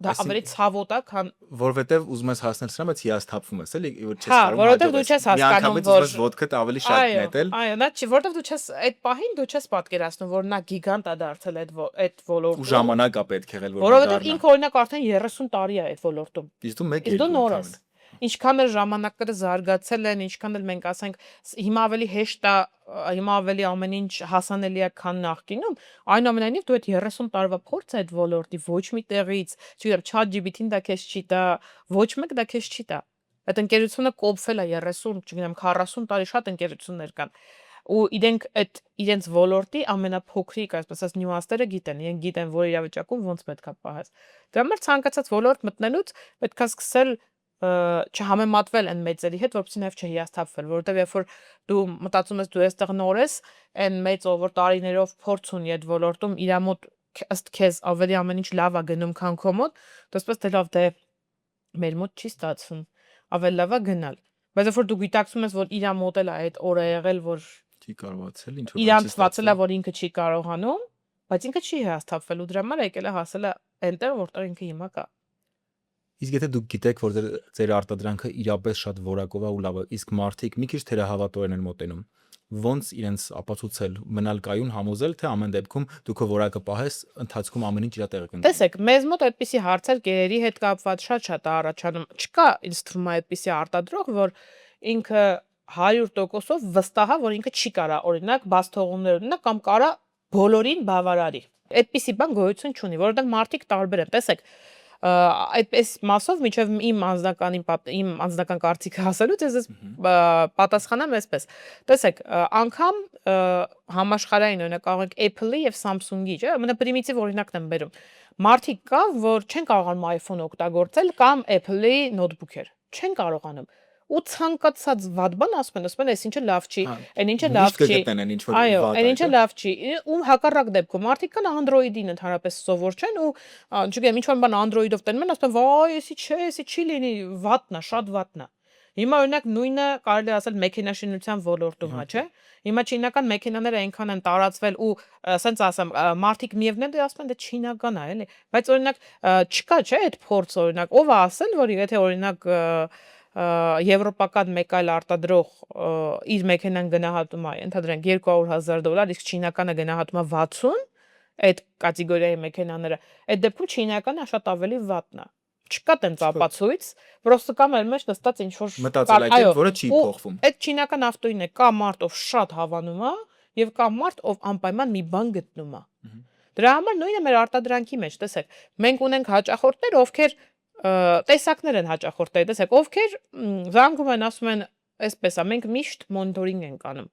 [SPEAKER 1] դա ավելի ցավոտ է, քան
[SPEAKER 2] որովհետև ուզում ես հասնել սրա, բայց հիասթափվում ես, էլի, որ չես
[SPEAKER 1] Հա,
[SPEAKER 2] կարող
[SPEAKER 1] որովհետև դու չես հասկանում, որ
[SPEAKER 2] ոդկդ ավելի շատ նետել։
[SPEAKER 1] Այո, դա չի, որովհետև դու չես այդ պահին դու չես պատկերացնում, որ նա գիգանտ է դարձել այդ ոլորտում։
[SPEAKER 2] Ու ժամանակ է պետք եղել, որ
[SPEAKER 1] Որովհետև ինքը օրինակ արդեն 30 տարի է այդ ոլորտում։
[SPEAKER 2] Իսկ դու մեկ
[SPEAKER 1] Իսկ դու նոր ես։ Ինչքան էլ ժամանակները զարգացել են, ինչքան էլ մենք ասենք հիմա ավելի հեշտ է, հիմա ավելի ամեն ինչ հասանելի է, քան նախկինում, այնուամենայնիվ դու այդ 30 տարվա փորձը այդ ոլորտի ոչ մի տեղից, չգիտեմ, ChatGPT-ն դա քեզ չի տա, ոչ մեկ դա քեզ չի տա։ Այդ ընկերությունը կոփվել է 30, չգիտեմ, 40 տարի շատ ընկերություններ կան։ Ու իրենք այդ իրենց ոլորտի ամենափոքրիկ, այսպես ասած, նյուանսները գիտեն, իրենք գիտեն, որ իրավիճակում ոնց պետքա պահես։ Դրա համար ցանկացած ոլորտ մտնելուց պետքա սկսել չհամեմատվել այն մեծերի հետ, որովհետեւ նաև չհիասթափվել, որովհետեւ երբ որ դու մտածում ես դու այստեղ նոր ես, այն մեծ ով որ տարիներով փորձ ունի այդ ոլորտում, իր մոտ ըստ քեզ ավելի ամեն ինչ լավ է գնում, քան քո մոտ, դասպես դե լավ դե մեր մոտ չի ստացվում, ավելի լավ է գնալ։ Բայց երբ որ դու գիտակցում ես, որ իր մոտ էլ է այդ օրը եղել, որ
[SPEAKER 2] չի կարողացել, ինչ որ
[SPEAKER 1] իրան թվացել է, որ ինքը չի կարողանում, բայց ինքը չի հիասթափվել ու դրա համար եկել է հասել է այնտեղ, որտեղ ինքը հիմա կա։
[SPEAKER 2] Իսկ եթե դուք գիտեք, որ ձեր արտադրանքը իրապես շատ որակով է ու լավ է, իսկ մարդիկ մի քիչ թերահավատորեն են մոտենում, ոնց իրենց ապացուցել, մնալ կայուն, համոզել, թե ամեն դեպքում դու քո որակը պահես, ընթացքում ամեն ինչ իր տեղը կընկնի։
[SPEAKER 1] Տեսեք, մեզ մոտ այդպիսի հարցեր գերերի հետ կապված շատ առաջանում։ Չկա, ինձ թվում է, այդպիսի արտադրող, որ ինքը 100%-ով վստահ է, որ ինքը չի կարա, օրինակ, բաց թողումներ ունենա կամ կարա բոլորին բավարարի։ Այդպիսի բան գոյություն չունի, որովհետև մարդիկ տարբեր են։ Տեսեք, այդպես մասով միջև իմ անձնական կարծիքը ասելուց ես պատասխանեմ այսպես։ Տեսեք, անգամ համաշխարհային օրինակ կարող ենք Apple-ի եւ Samsung-ի, չէ՞, ամենապրիմիտիվ օրինակն եմ բերում։ Մարդիկ կա, որ չեն կարողանում iPhone օգտագործել կամ Apple-ի նոթբուքեր։ Չեն կարողանում։ Ու ցանկացած վատ բան ասում են, այս ինչը լավ չի, այն ինչը լավ չի։ Այո, այն ինչը լավ չի։ Ու հակառակ դեպքում մարդիկ կան Android-ին ընդհանրապես սովոր չեն ու չգիտեմ, ինչ որ բան Android-ով տենում են, ասում են, «Վայ, էսի չէ, էսի չի լինի, վատն է, շատ վատն է»։ Հիմա օրինակ նույնը կարելի ասել մեքենաշինության ոլորտում է, չէ՞։ Հիմա չինական մեքենաները այնքան են տարածվել ու ասենց ասեմ, մարդիկ միևնույն ասում են, դա չինական է, էլի։ Բայց օրինակ չկա, չէ՞, այդ փորձ օրինակ, ով է ասել, որ եթե օրինակ եվրոպական մեկ այլ արտադրող իր մեքենան գնահատում է, ընդհանրենք $200,000, իսկ չինականը գնահատում է 60, այդ կատեգորիայի մեքենաները, այդ դեպքում չինականը շատ ավելի վատն է։ չկա տենց ապացույց, պրոստը կա մեր մեջ նստած ինչ որ
[SPEAKER 2] մտածելակերպ, որը չի փոխվում։
[SPEAKER 1] Այդ չինական ավտոյին է, կա մարդ, ով շատ հավանում է, եւ կա մարդ, ով անպայման մի բան գտնում է։ Դրա համար նույնը մեր արտադրանքի մեջ, տեսեք, մենք ունենք հաճախորդներ, ովքեր տեսակներ են հաճախորդների, տեսեք, ովքեր զանգում են, ասում են, այսպես է, մենք միշտ մոնիտորինգ ենք անում։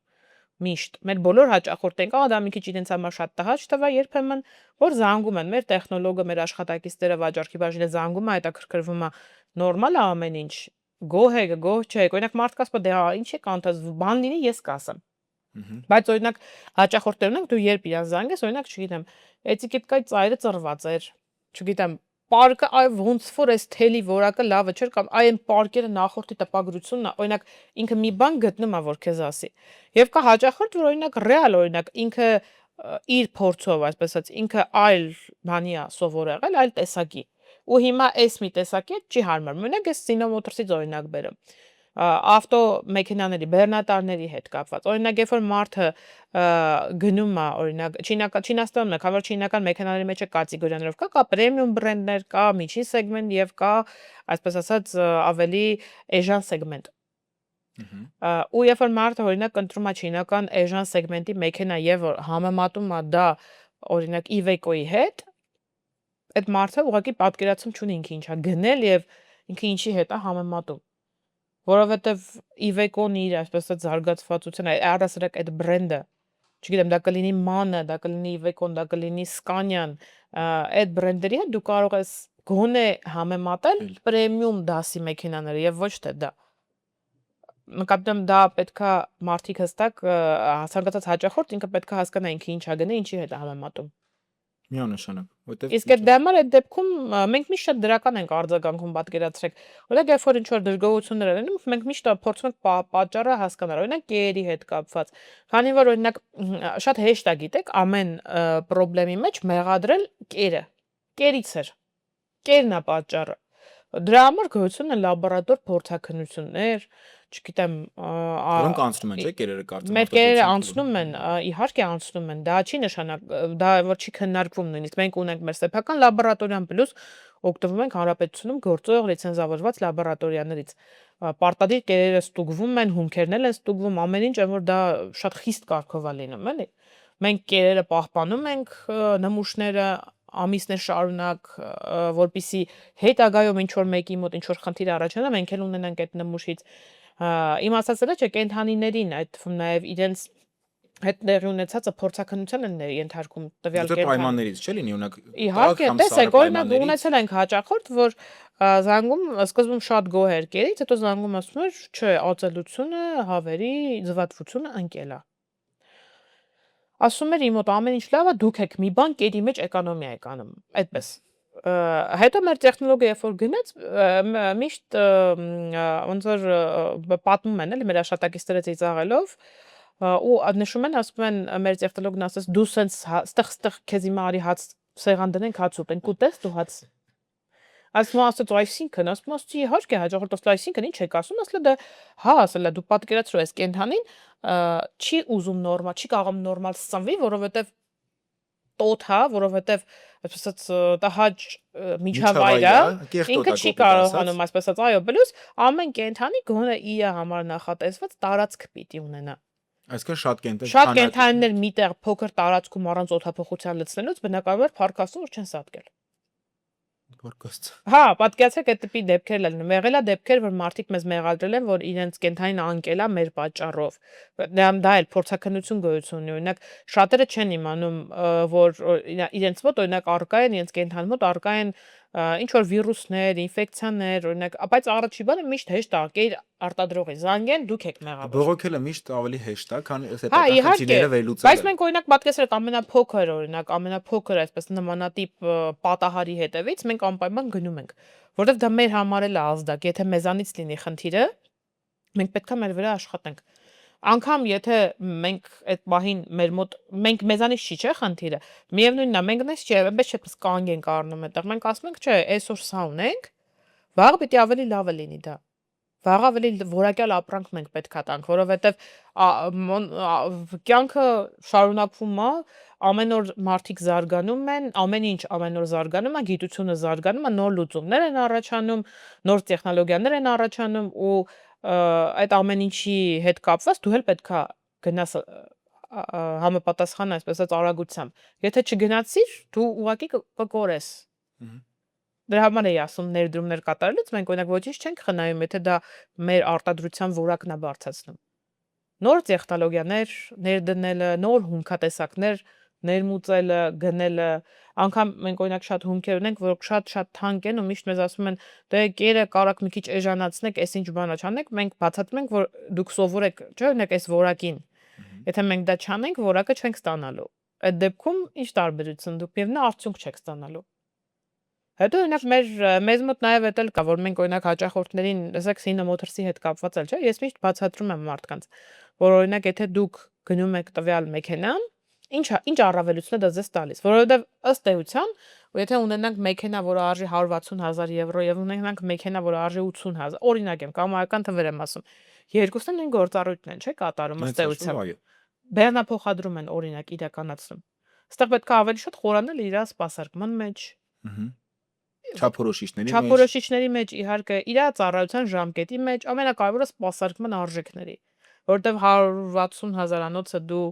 [SPEAKER 1] Միշտ մեր բոլոր հաճախորդներն կա, դա մի քիչ իրենց համար շատ տհաճ թվա, երբեմն որ զանգում են մեր տեխնոլոգը, մեր աշխատակիցները վաճառքի բաժինը զանգում է, հետաքրքրվում է, նորմալ է ամեն ինչ, գոհ է, գոհ չէ, օրինակ մարդը ասում է, դե ինչ է կանտած, բան լինի, ես կասեմ։ Բայց օրինակ հաճախորդներ ունենք, դու երբ իրան զանգես, օրինակ, չգիտեմ, էտիկետկայի ծայրը ծռված էր, չգիտեմ, պարկը այ ոնց որ էս թելի որակը լավը չէր կամ այ այն պարկերը նախորդի տպագրությունն է, օրինակ ինքը մի բան գտնում է որ քեզ ասի։ Եվ կա հաճախորդ, որ օրինակ ռեալ օրինակ ինքը իր փորձով, այսպես ասած, ինքը այլ բանի է սովոր եղել, այլ տեսակի։ Ու հիմա այս մի տեսակի չի հարմարում։ Օրինակ ես Sino Motors-ից օրինակ բերեմ։ Ավտո մեքենաների, բեռնատարների հետ կապված։ Օրինակ, երբ որ մարդը գնում է, օրինակ, Չինաստանում է, քանի որ չինական մեքենաների մեջ է կատեգորիաներով կա պրեմիում բրենդներ, կա միջին սեգմենտ եւ կա, այսպես ասած, ավելի էժան սեգմենտ։ Ու երբ որ մարդը օրինակ ընտրում է չինական էժան սեգմենտի մեքենա եւ համեմատում է դա օրինակ Iveco-ի հետ, այդ մարդը ուղղակի պատկերացում չունի ինքը ինչա գնել եւ ինքը ինչի հետ է համեմատում։ Որովհետև Iveco-ն իր այսպես ասած զարգացվածությունը, առասարակ այդ բրենդը, չգիտեմ, դա կլինի MAN-ը, դա կլինի Iveco-ն, դա կլինի Scania-ն, այդ բրենդերի հետ դու կարող ես գոնե համեմատել պրեմիում դասի մեքենաները եւ ոչ թե դա։ Նկատեմ դա պետքա մարդիկ հստակ ցանկացած հաճախորդ ինքը պետքա հասկանա ինքը ինչա գնե, ինչի հետ է համեմատում։
[SPEAKER 2] Միանշանակ, որտեվ
[SPEAKER 1] Իսկ այդ դեմար այդ դեպքում մենք միշտ շատ դրական ենք արձագանքում պատկերացրեք։ Օրինակ երբ որ ինչ որ դժգոհություններ են լինում, մենք միշտ փորձում ենք պատճառը հասկանալ, օրինակ կերերի հետ կապված։ Քանի որ օրինակ շատ հեշտ է, գիտեք, ամեն խնդրի մեջ մեղադրել կերը։ Կերից էր։ Կերն է պատճառը։ Դրա համար գոյություն են լաբորատոր փորձաքննություններ, չգիտեմ,
[SPEAKER 2] որոնք անցնում են, չէ՞, կերերը կարծում եմ։
[SPEAKER 1] Մեր կերերը անցնում են, իհարկե անցնում են, դա չի նշանակ, դա որ չի քննարկվում նույնիսկ մենք ունենք մեր սեփական լաբորատորիան պլյուս օգտվում ենք հանրապետությունում գործող լիցենզավորված լաբորատորիաներից։ Պարտադիր կերերը ստուգվում են, հումքերն են ստուգվում, ամեն ինչ, որ դա շատ խիստ կարգով է լինում, էլի։ Մենք կերերը պահպանում ենք, նմուշները ամիսներ շարունակ, որպիսի հետագայում ինչ որ մեկի մոտ ինչ որ խնդիր առաջանա, մենք էլ ունենանք այդ նմուշից։ Իմ ասածը չէ, կենդանիներին, այդ թվում նաև իրենց հետ տեղի ունեցածը փորձաքննության են ենթարկում տվյալ
[SPEAKER 2] կերպար պայմաններից չէ՞ լինի ունակ։
[SPEAKER 1] Իհարկե, տեսեք, օրինակ ունեցել ենք հաճախորդ, որ զանգում սկզբում շատ գոհ էր կերից, հետո զանգում ասում էր, չէ, ածելությունը, հավերի զվարթությունը ընկել է։ Ասում էր իմ մոտ ամեն ինչ լավ է, դուք եք մի բան կերի մեջ էկոնոմիա եք անում, այդպես։ Հետո մեր տեխնոլոգիա երբ որ գնաց, միշտ ոնց որ պատմում են, էլի մեր աշխատակիցները ծիծաղելով ու նշում են, ասում են մեր տեխնոլոգն ասես դու սենց ստեղ քեզ հիմա արի հաց սեղան դնենք հաց ուտենք ու տես դու հաց ասում ասած այսինքն ասում ասի իհարկե հաջողորդ ասել այսինքն ինչ եք ասում ասել դա հա ասել դու պատկերացրու ես կենթանին չի ուզում նորմալ չի կարող նորմալ սնվի որովհետև տոթ հա որովհետև այսպես ասած տհաճ միջավայր է ինքը չի կարողանում այսպես ասած այո պլյուս ամեն կենթանի գոնե իր համար նախատեսված տարածք պիտի ունենա
[SPEAKER 2] այսինքն
[SPEAKER 1] շատ կենթանիներ միտեղ փոքր տարածքում առանց օդափոխության լցնելուց բնականաբար փառքաստում որ չեն սատկել Հա, պատկերացրեք այդ տիպի դեպքեր լինում։ Եղել է դեպքեր, որ մարդիկ մեզ մեղադրել են, որ իրենց կենթանին անկել է մեր պատճառով։ Դա էլ փորձաքննություն գոյություն ունի։ Օրինակ, շատերը չեն իմանում, որ իրենց մոտ օրինակ արկա են, իրենց կենթանի մոտ արկա են ինչ որ վիրուսներ, ինֆեկցիաներ, օրինակ, բայց առաջի բանը միշտ հեշտ է, կեր արտադրողի զանգեն, դուք եք մեղավոր։
[SPEAKER 2] Բողոքելը միշտ ավելի հեշտ է, քան այս
[SPEAKER 1] հետաքրքիրները վերլուծելը։ Բայց մենք օրինակ պատկերացրեք ամենափոքր, օրինակ, ամենափոքր այսպես նմանատիպ պատահարի հետևից մենք անպայման գնում ենք, որովհետև դա մեր համար էլ է ազդակ, եթե մեզանից լինի խնդիրը, մենք պետքա մեր վրա աշխատենք։ Անկամ եթե մենք այդ պահին մեր մոտ մենք մեզանից չի չէ խնդիրը միևնույնն է մենք նես չէ այնպես չէ կանգ ենք առնում այդտեղ մենք ասում ենք չէ այսօր սա ունենք վաղը պիտի ավելի լավը լինի դա վաղ ավելի որակյալ ապրանք մենք պետքա տանք, որովհետև կյանքը շարունակվում է, ամեն օր մարդիկ զարգանում են, ամեն ինչ ամեն օր զարգանում է, գիտությունը զարգանում է, նոր լուծումներ են առաջանում, նոր տեխնոլոգիաներ են առաջանում ու այդ ամեն ինչի հետ կապված դու էլ պետքա գնաս համապատասխան այսպես ասած արագությամբ։ Եթե չգնացիր, դու ուղղակի կկորես։ Դրա համար էի ասում ներդրումներ կատարելուց մենք օրինակ ոչինչ չենք խնայում, եթե դա մեր արտադրության որակն է բարձրացնում։ Նոր տեխնոլոգիաներ ներդնելը, նոր հումքատեսակներ ներմուծելը, գնելը, անգամ մենք օրինակ շատ հումքեր ունենք, որ շատ թանկ են ու միշտ մեզ ասում են, դե կերը կարաք մի քիչ էժանացնեք, այս ինչ բանա չանեք, մենք բացատրում ենք, որ դուք սովորեք, չէ՞, օրինակ այս որակին։ Եթե մենք դա չանենք, որակը չենք ստանալու։ Այդ դեպքում ինչ տարբերություն դուք միևնույն արդյունք չեք ստանալու։ Հետո օրինակ մեզ մոտ նաև էդ էլ կա, որ մենք օրինակ հաճախորդներին, ասեք Sino Motors-ի հետ կապված էլ, չէ, ես միշտ բացատրում եմ մարդկանց, որ օրինակ եթե դուք գնում եք տվյալ մեքենան, ինչ առավելություն է դա ձեզ տալիս, որովհետև ըստ էության, եթե ունենանք մեքենա, որը արժի 160,000 եվրո եւ ունենանք մեքենա, որը արժի 80,000, օրինակ եմ, կամայական թվեր եմ ասում, երկուսն նույն գործառույթն են, չէ, կատարում ըստ էության։ Բեռնափոխադրում են օրինակ իրականացնում։ Այստեղ պետք է ավելի շատ խորանալ իր սպասարկման մեջ։ Չափորոշիչների մեջ իհարկե իր ծառայության ժամկետի մեջ ամենակարևորը սպասարկման արժեքների, որովհետև 160,000-անոցը դու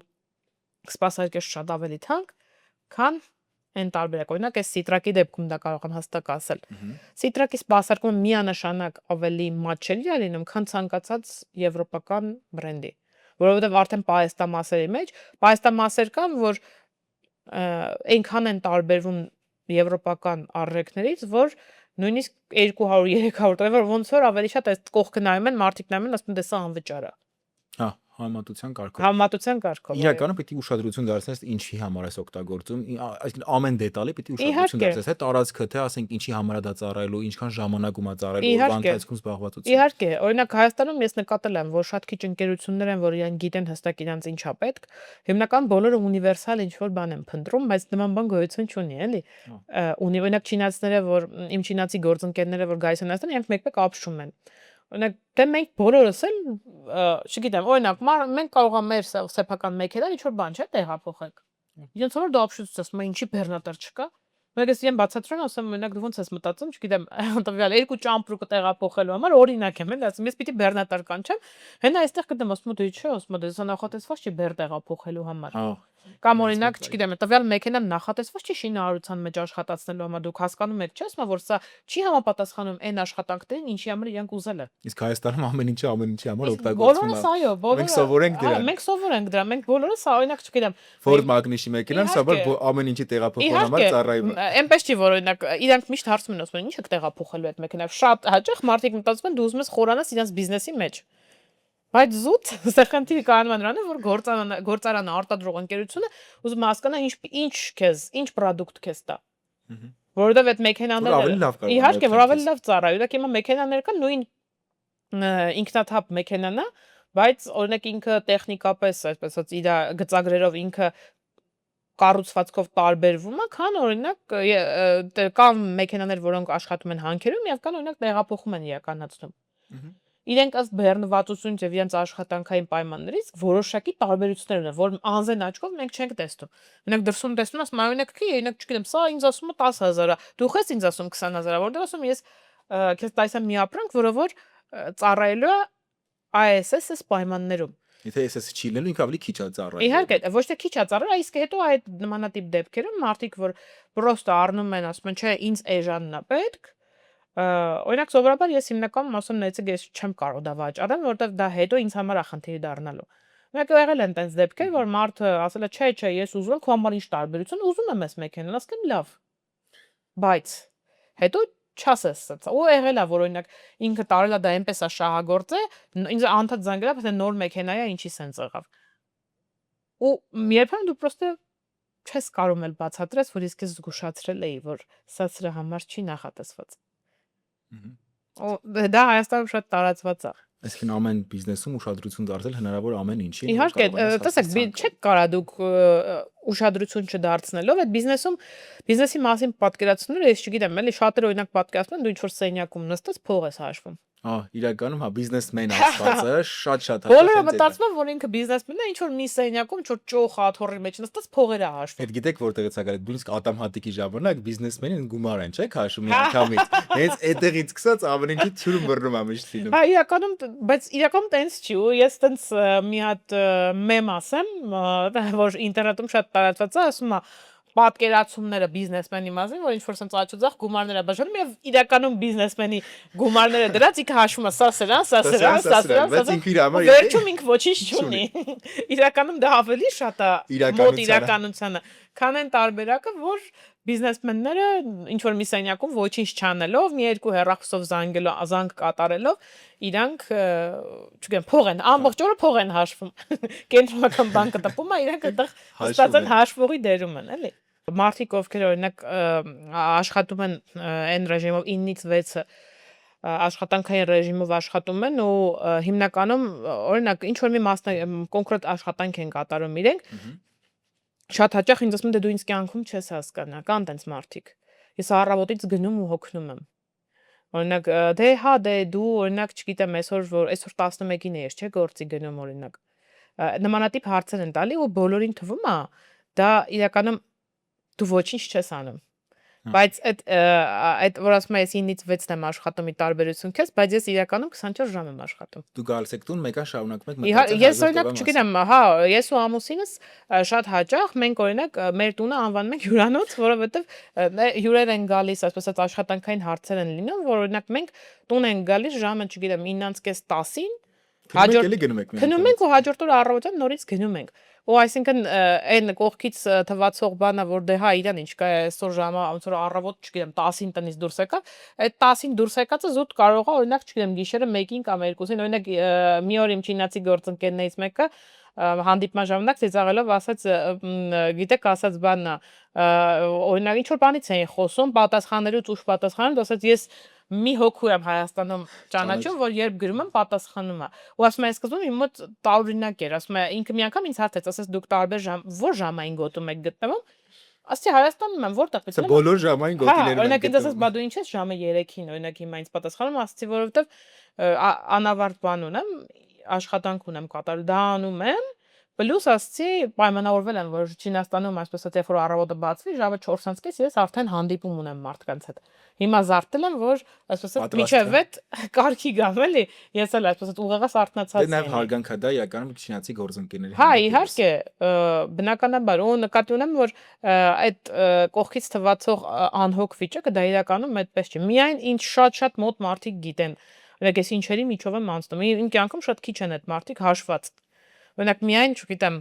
[SPEAKER 1] սպասարկես շատ ավելի թանկ, քան այն տարբերակ։ Օրինակ այս Citrac-ի դեպքում դա կարող եմ հստակ ասել։ Citrac-ի սպասարկումը միանշանակ ավելի մատչելի է լինում, քան ցանկացած եվրոպական բրենդի, որովհետև արդեն պահեստամասերի մեջ պահեստամասեր կան, որ այնքան են տարբերվում եվրոպական արժեքներից, որ նույնիսկ 200-300 դոլար, ոնց որ ավելի շատ այս կողքը նայում են, մարդիկ նայում են, ասում են, դե սա անվճար է։
[SPEAKER 2] Հա, համատության կարգով։
[SPEAKER 1] Համատության կարգով։
[SPEAKER 2] Իրականում պիտի ուշադրություն դարձնես ինչի համար ես օգտագործում, այսինքն ամեն դետալի պիտի ուշադրություն դարձնես, թե տարածքը, թե ասենք ինչի համար է դա ծառայելու, ինչքան ժամանակ ում է ծառայելու, օրվա ընթացքում զբաղվածություն։
[SPEAKER 1] Իհարկե, օրինակ Հայաստանում ես նկատել եմ, որ շատ քիչ ընկերություններ են, որ իրենք գիտեն հստակ իրանց ինչա պետք, հիմնական բոլորը ունիվերսալ ինչ-որ բան են փնտրում, բայց նման բան գոյություն չունի, էլի։ Օրինակ չինացիները, որ իմ չինացի գործընկերները, որ գայս են Հայաստան, իրենք մեկ-մեկ ապշում են։ Օրինակ դե մենք բոլորս էլ, չգիտեմ, օրինակ մենք կարող ենք մեր սեփական մեքենան ինչ-որ բան չէ տեղափոխենք։ Իրենց համար դու ապշուց ասում ես, ինչի բեռնատար չկա։ Մեկ ես իրեն բացատրում ասում օրինակ դու ոնց ես մտածում, չգիտեմ, տվյալ երկու ճամպրուկը տեղափոխելու համար օրինակ եմ, էլ ասում ես պիտի բեռնատար կանչեմ, հենա այստեղ կդեմ ասում դու չէ, ասում դե սա նախատեսված չի բեռ տեղափոխելու համար։ Կամ օրինակ, չգիտեմ, տվյալ մեքենան նախատեսված չի շինարարության մեջ աշխատացնելու համար, դուք հասկանում եք, չէ՞, ասում որ սա չի համապատասխանում այն աշխատանքներին, ինչի համար իրանք ուզել է։
[SPEAKER 2] Իսկ Հայաստանում ամեն ինչի համար օգտագործվում է։
[SPEAKER 1] Բոլորս այո, բոլորը։
[SPEAKER 2] Մենք սովորենք դրան։
[SPEAKER 1] Մենք սովորենք դրան, մենք բոլորս օրինակ, չգիտեմ,
[SPEAKER 2] Ford Magnus-ի մեքենան, սա որ ամեն ինչի տեղափոխելու համար ծառայում է։
[SPEAKER 1] Այնպես չի, որ օրինակ իրանք միշտ հարցում են, ասում են, ի՞նչ եք տեղափոխելու այդ մեքենայով։ Շատ հաճախ մարդիկ մտածում են դու ուզում ես խորանաս իրանց բիզնեսի մեջ։ Բայց զուտ սեխանտի կանում են նրան, որ գործարանը արտադրող ընկերությունը ուզում է հասկանա ինչ պրոդուկտ քեզ տա։ Որովհետև այդ մեքենաները իհարկե որ ավելի լավ ծառայ, ուրեմն հիմա մեքենաներ կան նույն ինքնաթափ մեքենան է, բայց օրինակ ինքը տեխնիկապես, այսպես ասած, իր գծագրերով ինքը կառուցվածքով տարբերվում է, քան օրինակ կան մեքենաներ, որոնք աշխատում են հանքերում եւ կան օրինակ տեղափոխում են իրականացնում։ Իրենք ըստ բեռնվածությունից եւ իրենց աշխատանքային պայմաններից որոշակի տարբերություններ ունեն, որ անզեն աչքով մենք չենք տեսնում։ Մենակ դրսում տեսնում ես, մայոնեք քի, օրինակ չգիտեմ, սա ինձ ասում է 10,000 է, դու խես ինձ ասում 20,000, որտեղ ասում ես քեզ տայսա մի ապրանք, որը որ ծառայելու է ISS պայմաններում։
[SPEAKER 2] Եթե SS չի լինելու, ինքը ավելի քիչ է ծառայելու։
[SPEAKER 1] Իհարկե, ոչ թե քիչ է ծառայելու, իսկ հետո այդ նմանատիպ դեպքերում մարդիկ որ պրոստը առնում են, ասում են, չէ, ինձ էժանն է պետք։ Օրինակ սովորաբար ես հիմնականում ասում նայեցեք ես չեմ կարող դա վաճառեմ, որովհետև դա հետո ինձ համար է խնդիր դառնալու։ Մեկ եղել են տենց դեպքեր, որ մարդը ասել է, չէ, ես ուզում եմ քո համար ինչ տարբերություն, ուզում եմ ես մեքենան, ասեմ լավ։ Բայց հետո չասես սա։ Ու եղել է, որ օրինակ ինքը տարել է դա այնպես է շահագործե, ինձ անդադ զանգել է, ասել նոր մեքենա է, ինչի սենց եղավ։ Ու երբեմն դու պրոստը չես կարող էլ բացատրես, որ իսկ ես զգուշացրել էի, որ սա սրա համար չի նախատեսված։ Դա Հայաստանում շատ տարածված է։
[SPEAKER 2] Այսինքն ամեն բիզնեսում ուշադրություն դարձնել հնարավոր ամեն ինչի։
[SPEAKER 1] Իհարկե, տեսեք, չեք կարա դուք ուշադրություն չդարձնելով այդ բիզնեսի մասին պատկերացնելը, ես չգիտեմ, էլի շատերը օրինակ պատկերացնում են դու ինչ որ սենյակում նստած փող ես հաշվում։
[SPEAKER 2] Իրականում հա բիզնեսմեն ասվածը շատ
[SPEAKER 1] Բոլորը
[SPEAKER 2] հաճախ
[SPEAKER 1] մտածում են, որ ինքը բիզնեսմենն է, ինչ որ մի սենյակում ինչ որ ճոխ աթոռի մեջ նստած փողերը հաշվում։
[SPEAKER 2] Այդ գիտեք որտեղից է գալի նույնիսկ ատամհատիկի ժամանակ բիզնեսմենին գումար են, չէ՞, քաշում մի
[SPEAKER 1] Հա։
[SPEAKER 2] անգամից։ Հենց այդտեղից սկսած ամեն ինչի թյուրում բռնում ա միշտ լինում։
[SPEAKER 1] Հա, բայց իրականում տենց չի, ու ես տենց մի հատ մեմ ասեմ, որ ինտերնետում շատ տարածված է, ասում է պատկերացումները բիզնեսմենի մասին, որ ինչ որ sense աչուձախ գումարները բաժանում եւ իրականում բիզնեսմենի գումարները դրած ինքը հաշվում է սա սրան,
[SPEAKER 2] Բայց ինքը իր համար
[SPEAKER 1] վերջում ինքը ոչինչ չունի։ Իրականում դա ավելի շատ է մոտ իրականությանը, քան այն տարբերակը, որ բիզնեսմենները ինչ որ մի սենյակում ոչինչ չանելով, մի երկու հեռախոսով զանգ կատարելով, իրանք, չգիտեմ, փող են, ամբողջ օրը փող են հաշվում։ Կենտրոնական բանկը տպում է, իրանք այդտեղ ստացած են հաշվողի դերում են, էլի։ Մարդիկ, ովքեր օրինակ աշխատում են այն ռեժիմով 9-ից 6-ը աշխատանքային ռեժիմով աշխատում են ու հիմնականում օրինակ ինչ որ մի կոնկրետ աշխատանք են կատարում իրենք, շատ հաճախ ինձ ասում են դե դու ինձ կյանքում չես հասկանա, կան տենց մարդիկ։ Ես առավոտից գնում ու հոգնում եմ։ Օրինակ դե հա դե դու օրինակ չգիտեմ այսօր 11-ին ես չէ գործի գնում օրինակ։ Նմանատիպ հարցեր են տալի ու բոլորին թվում է դա իրականում դու ոչինչ չես անում։ Բայց այդ որ ասում ես 9-ից 6-ն եմ աշխատում ի տարբերություն քեզ, բայց ես իրականում 24 ժամ եմ աշխատում։
[SPEAKER 2] Դու գալիս եք տուն, մեկը շարունակում եք մտածել։
[SPEAKER 1] Ես օրինակ չգիտեմ, հա, ես ու ամուսինս շատ հաճախ մենք օրինակ մեր տունը անվանում ենք հյուրանոց, որովհետև հյուրեր են գալիս, այսպես ասած աշխատանքային հարցեր են լինում, որ օրինակ մենք տուն ենք գալիս ժամը, չգիտեմ, 9:30-10-ին, գնում ենք ու հաջորդ օրը առավոտյան նորից գնում ենք։ Ու այսինքն այն կողքից թվացող բանը, որ դե հա իրան ինչ կա այսօր ժամը ոնց որ առավոտ, չգիտեմ, 10-ին տնից դուրս եկա, այդ 10-ին դուրս եկածը զուտ կարող է օրինակ, չգիտեմ, գիշերը 1-ին կամ 2-ին, օրինակ մի օր իմ չինացի գործընկերներից մեկը հանդիպման ժամանակ ծիծաղելով ասաց, գիտեք, ասաց բանն է, օրինակ ինչ որ բանից էին խոսում, պատասխանելուց ուշ պատասխանում, ասաց ես մի հոգու եմ Հայաստանում ճանաչում, որ երբ գրում եմ պատասխանում է։ Ու ասում է, սկզբում իմ մոտ տարօրինակ էր, ասում է, ինքը մի անգամ ինձ հարցեց, ասես դուք տարբեր ժամ, որ ժամային գոտում եք գտնվում։ Ասի Հայաստանում եմ, որտեղ պետք է։
[SPEAKER 2] Բոլոր ժամային գոտիներում
[SPEAKER 1] եմ։ Օրինակ ինձ ասաց, բա դու ինչ ես ժամը 3-ին, օրինակ հիմա ինձ պատասխանում, ասացի, որովհետև անավարտ բան ունեմ, աշխատանք ունեմ կատարել, դա անում եմ։ Պլյուս ասացի, պայմանավորվել եմ, որ Չինաստանում այսպես ասած, երբ որ առավոտը բացվի, ժամը 4:30 ես արդեն հանդիպում ունեմ մարդկանց հետ։ Հիմա զարթել եմ, որ այսպես ասած միջև այդ կարգի գամ էլի, ես էլ այսպես ասած ուղեղս արթնացած եմ։
[SPEAKER 2] Դե նաև հարգանք է դա իրականում չինացի գործընկերների։
[SPEAKER 1] Հա, իհարկե, բնականաբար, ու նկատի ունեմ, որ այդ կողքից թվացող անհոգ վիճակը դա իրականում այդպես չի։ Միայն ինչ շատ մոտ մարդիկ գիտեն։ Օրինակ ես ինչերի միջով եմ անցնում։ Իմ կյանքում շատ քիչ են այդ մարդիկ հաշված։ Օրինակ միայն, չգիտեմ,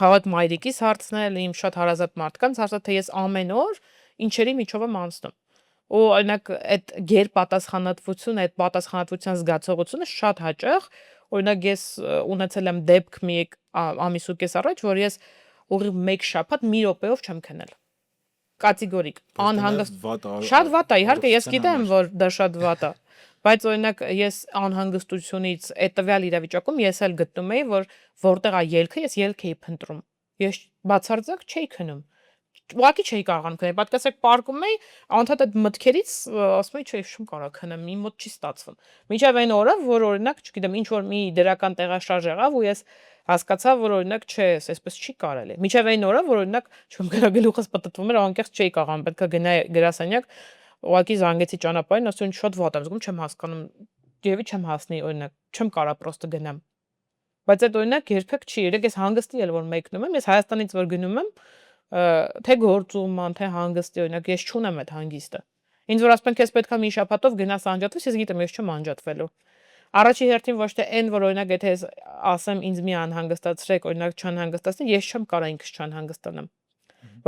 [SPEAKER 1] հավատ մայրիկիս հարցնել, իմ շատ հարազատ մարդկանց հարցնել, թե ես ամեն օր ինչերի միջով եմ անցնում։ Ու օրինակ այդ գերպատասխանատվությունը, այդ պատասխանատվության զգացողությունը շատ հաճախ, օրինակ ես ունեցել եմ դեպք մի ամիս ու կես առաջ, որ ես ուղիղ 1 շաբաթ մի րոպեով չեմ քնել։ Կատեգորիկ, անհանգիստ։ Շատ վատ է, իհարկե, ես գիտեմ, որ դա շատ վատ է, բայց օրինակ ես անհանգստությունից այդ տվյալ իրավիճակում ես էլ գտնում էի, որ որտեղ է ելքը, ես ելք էի փնտրում։ Ես բացարձակ չէի քնում։ Ուղղակի չէի կարողանում քնել, պատկերացրեք պարկում էի, անդադ այդ մտքերից ասում էի, չէ, շուտ կարող քնեմ, իմ մոտ չի ստացվում։ Մինչև այն օրը, որ օրինակ, չգիտեմ, ինչ որ մի դրական տեղաշարժ եղավ ու ես հասկացա, որ օրինակ չէ, այսպես չի կարելի։ Մինչև այն օրը, որ օրինակ, չգիտեմ, գլուխս պտտվում էր, անկեղծ չէի կարողանում, պետք է գնայի գրասենյակ, ուղղակի զանգեցի ճանապարհին, ասում շատ վատ եմ զգում, չեմ հասկանում, երևի չեմ հասնի, օրինակ, չեմ կարող պրոստը գնամ։ Բայց այդ օրինակ երբեք չի, երեք ես հանգստի էլ որ մեկնում եմ, ես Հայաստանից որ գնում եմ, թե գործում ման, թե հանգստի, օրինակ ես չունեմ այդ հանգիստը։ Ինձ որ ասում են, քեզ պետքա մի շաբաթով գնաս անջատվես, ես գիտեմ, ես չեմ անջատվելու։ Առաջի հերթին ոչ թե այն, որ օրինակ եթե ես ասեմ ինձ մի անհանգստացրեք, օրինակ չանհանգստացնի, ես չեմ կարող ինքս չանհանգստանամ։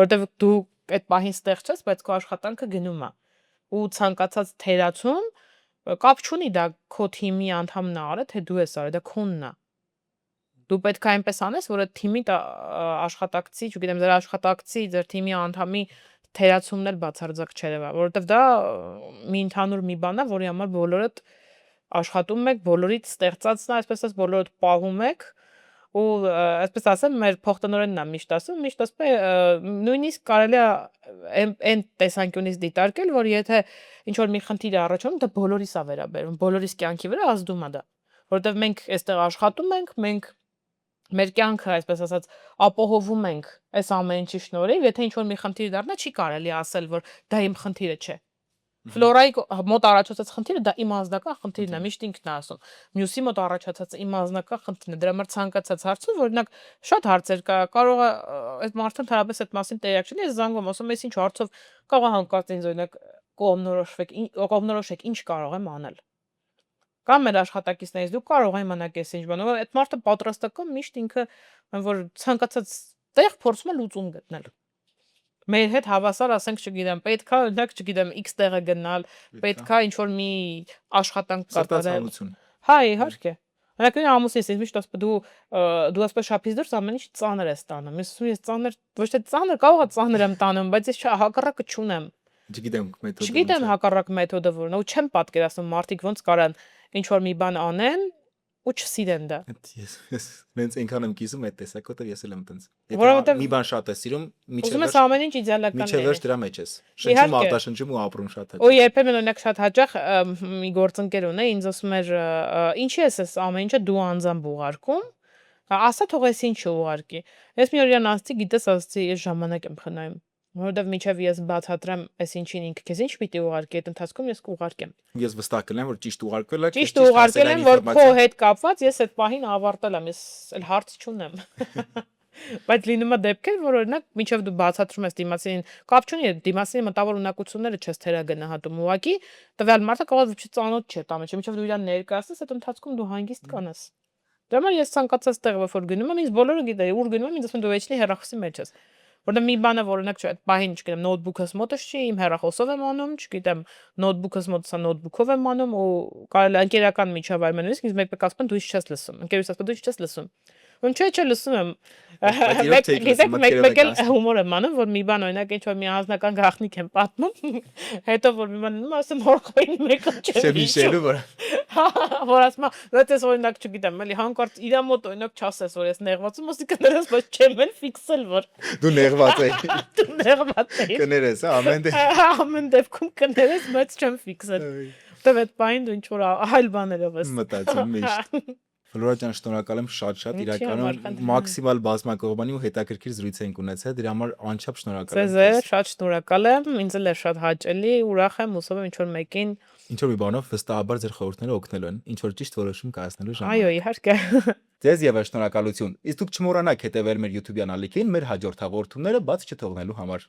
[SPEAKER 1] Որովհետև դու այդ պահին ստեղ չես, բայց քո աշխատանքը գնում է։ Ու ցանկացած թերացում կապ չունի դա քո թիմի անդամն է արել, թե դու ես արել, դա քոնն է։ Դու պետք է այնպես անես, որ այդ թիմի աշխատակցի, չգիտեմ, ձեր աշխատակցի, ձեր թիմի անդամի թերացումն էլ բացարձակ չերևա, որովհետև դա մի ընդհանուր մի բան է, որի համար բոլորդ աշխատում եք, բոլորից ստեղծածն է, այսպես ասած, բոլորդ պահում եք, ու այսպես ասեմ մեր փոխտնօրենն է միշտ ասում է նույնիսկ կարելի է այն տեսանկյունից դիտարկել, որ եթե ինչ որ մի խնդիր է առաջանում, դա բոլորիս է վերաբերում, բոլորիս կյանքի վրա ազդում է դա, որովհետև մենք այստեղ աշխատում ենք, մենք մեր կյանքը, այսպես ասած, ապահովում ենք այս ամեն ինչի շնորհիվ, եթե ինչ որ մի խնդիր դառնա, չի կարելի ասել, որ դա իմ խնդիրը չէ։ Ֆլորայի մոտ առաջացած խնդիրը դա իմ անձնական խնդիրն է, միշտ ինքն է ասում։ Մյուսի մոտ առաջացած իմ անձնական խնդիրն է, դրա համար ցանկացած հարցում, օրինակ, շատ հարցեր կա, կարող է այդ մարդը ընդհանրապես այդ մասին տեղյակ չլինի, ես զանգում ասում եմ, ինչ հարցով կարող է հանկարծ ինձ օրինակ կողմնորոշեք, ինչ կարող եմ անել։ Կամ մեր աշխատակիցներից դու կարող ես իմանալ այս ինչ բան, այդ մարդը պատրաստական միշտ ինքը որ ցանկացած տեղ փորձում է լուծում գտնել։ Մեր հետ հավասար ասենք, չգիտեմ, պետքա, օրինակ, չգիտեմ, X տեղը գնալ, պետքա ինչ որ մի աշխատանք կատարել։ Հա, իհարկե։ Օրինակ, ամուսինս ինձ միշտ ասում է դու ասես շափից դուրս ամեն ինչ ծանր ես տանում։ Ես ծանր, ոչ թե ծանր, կարող է ծանր եմ տանում, բայց ես հակառակը չունեմ։ Չգիտեմ հակառակ մեթոդը որն է, ու չեմ պատկերացնում մարդիկ ոնց կարան ինչ որ մի բան անեն ու չսիրեն դա։
[SPEAKER 2] Ես մենց այնքան եմ կիսում այդ տեսակոտը, ես էլ եմ տենց։
[SPEAKER 1] Որովհետև
[SPEAKER 2] մի բան շատ է սիրում,
[SPEAKER 1] ուզում ես ամեն ինչ իդեալական
[SPEAKER 2] միջև վերջ դրա մեջ ես։ Շնչում, արտաշնչում ու ապրում շատ հաճախ։
[SPEAKER 1] Ու երբեմն օրինակ շատ հաճախ մի գործընկեր ունե, ինձ ասում էր, ինչի ես այս ամեն ինչը դու անձամբ ուղարկում, ասա թող ես ինչ ուղարկի։ Ես մի օր իրան ասացի, գիտես, ասացի, ես ժամանակ եմ խնայում։ Որովհետև միջև ես բացատրեմ, այս ինչին ինքը քեզ ինչ պիտի ուղարկի, այդ ընթացքում ես կուղարկեմ։
[SPEAKER 2] Ես վստահ կլինեմ, որ ճիշտ ուղարկվել է,
[SPEAKER 1] ճիշտ ուղարկել եմ, որ քո հետ կապված ես այդ պահին ավարտել եմ, ես էլ հարց չունեմ։ Բայց լինում է դեպքեր, որ օրինակ միջև դու բացատրում ես դիմացին, կապ չունի, դիմացի մտավոր ունակությունները չես թերագնահատում, ուղղակի տվյալ մարդը կարող է ոչ ծանոթ չէ տամը, միջև դու իրան ներկայացնես, այդ ընթացքում դու հանգիստ կանես։ Դրա համար ես ցանկացած տեղը որ գնում եմ, ինձ բոլորը գիտեն, ուր գնում եմ, ինձ ասում են դու էջի հեռախոսի մեջ ես։ Որտեղ մի բանը որ օրինակ այդ պահին, չգիտեմ, նոթբուքս մոտս չի, իմ հեռախոսով եմ անում, չգիտեմ, նոթբուքս մոտս է նոթբուքով եմ անում ու կարելի է ընկերական միջավայրում նույնիսկ ինձ մեկ ասում են դու ինչ չես լսում։ Ընկերուս ասում դու ինչ չես լսում։ Ում չէ լսում եմ։ Մեկ էլ հումոր եմ անում, որ մի բան օրինակ ինչ որ մի անձնական գաղտնիք եմ պատմում, հետո որ մի բան անում, ասում հորքային մեկը չէ։ Որ ասում ես օրինակ չգիտեմ, էլի հանկարծ իր մոտ օրինակ չասես, որ ես նեղված եմ, ասի կներես, բայց չեմ էլ ֆիքսել, որ
[SPEAKER 2] դու նեղված ես։
[SPEAKER 1] Դու նեղված ես։
[SPEAKER 2] Կներես, ամեն
[SPEAKER 1] դեպքում կներես, բայց չեմ ֆիքսել։ Դե այդ բանը դու ինչ որ այլ բաներով ես
[SPEAKER 2] մտածում միշտ։ Ֆլորա ջան, շնորհակալ եմ շատ իրականում մաքսիմալ բազմակողմանի ու հետաքրքիր զրույց ենք ունեցել, դրա համար անչափ շնորհակալ եմ։
[SPEAKER 1] Ձեզ շատ շնորհակալ եմ, ինձ էլ է շատ հաճելի, ուրախ եմ, հուսով եմ ինչ որ մեկին
[SPEAKER 2] ինչ որ մի բանով վստահաբար ձեր խորհուրդները օգնելու են, ինչ որ ճիշտ որոշում կայացնելու ժամանակ։
[SPEAKER 1] Այո, իհարկե։
[SPEAKER 2] Ձեզ եւս շնորհակալություն։ Իսկ դուք չմոռանաք հետևել մեր YouTube յանալիքին մեր հաջորդ հաղորդումները բաց չթողնելու համար։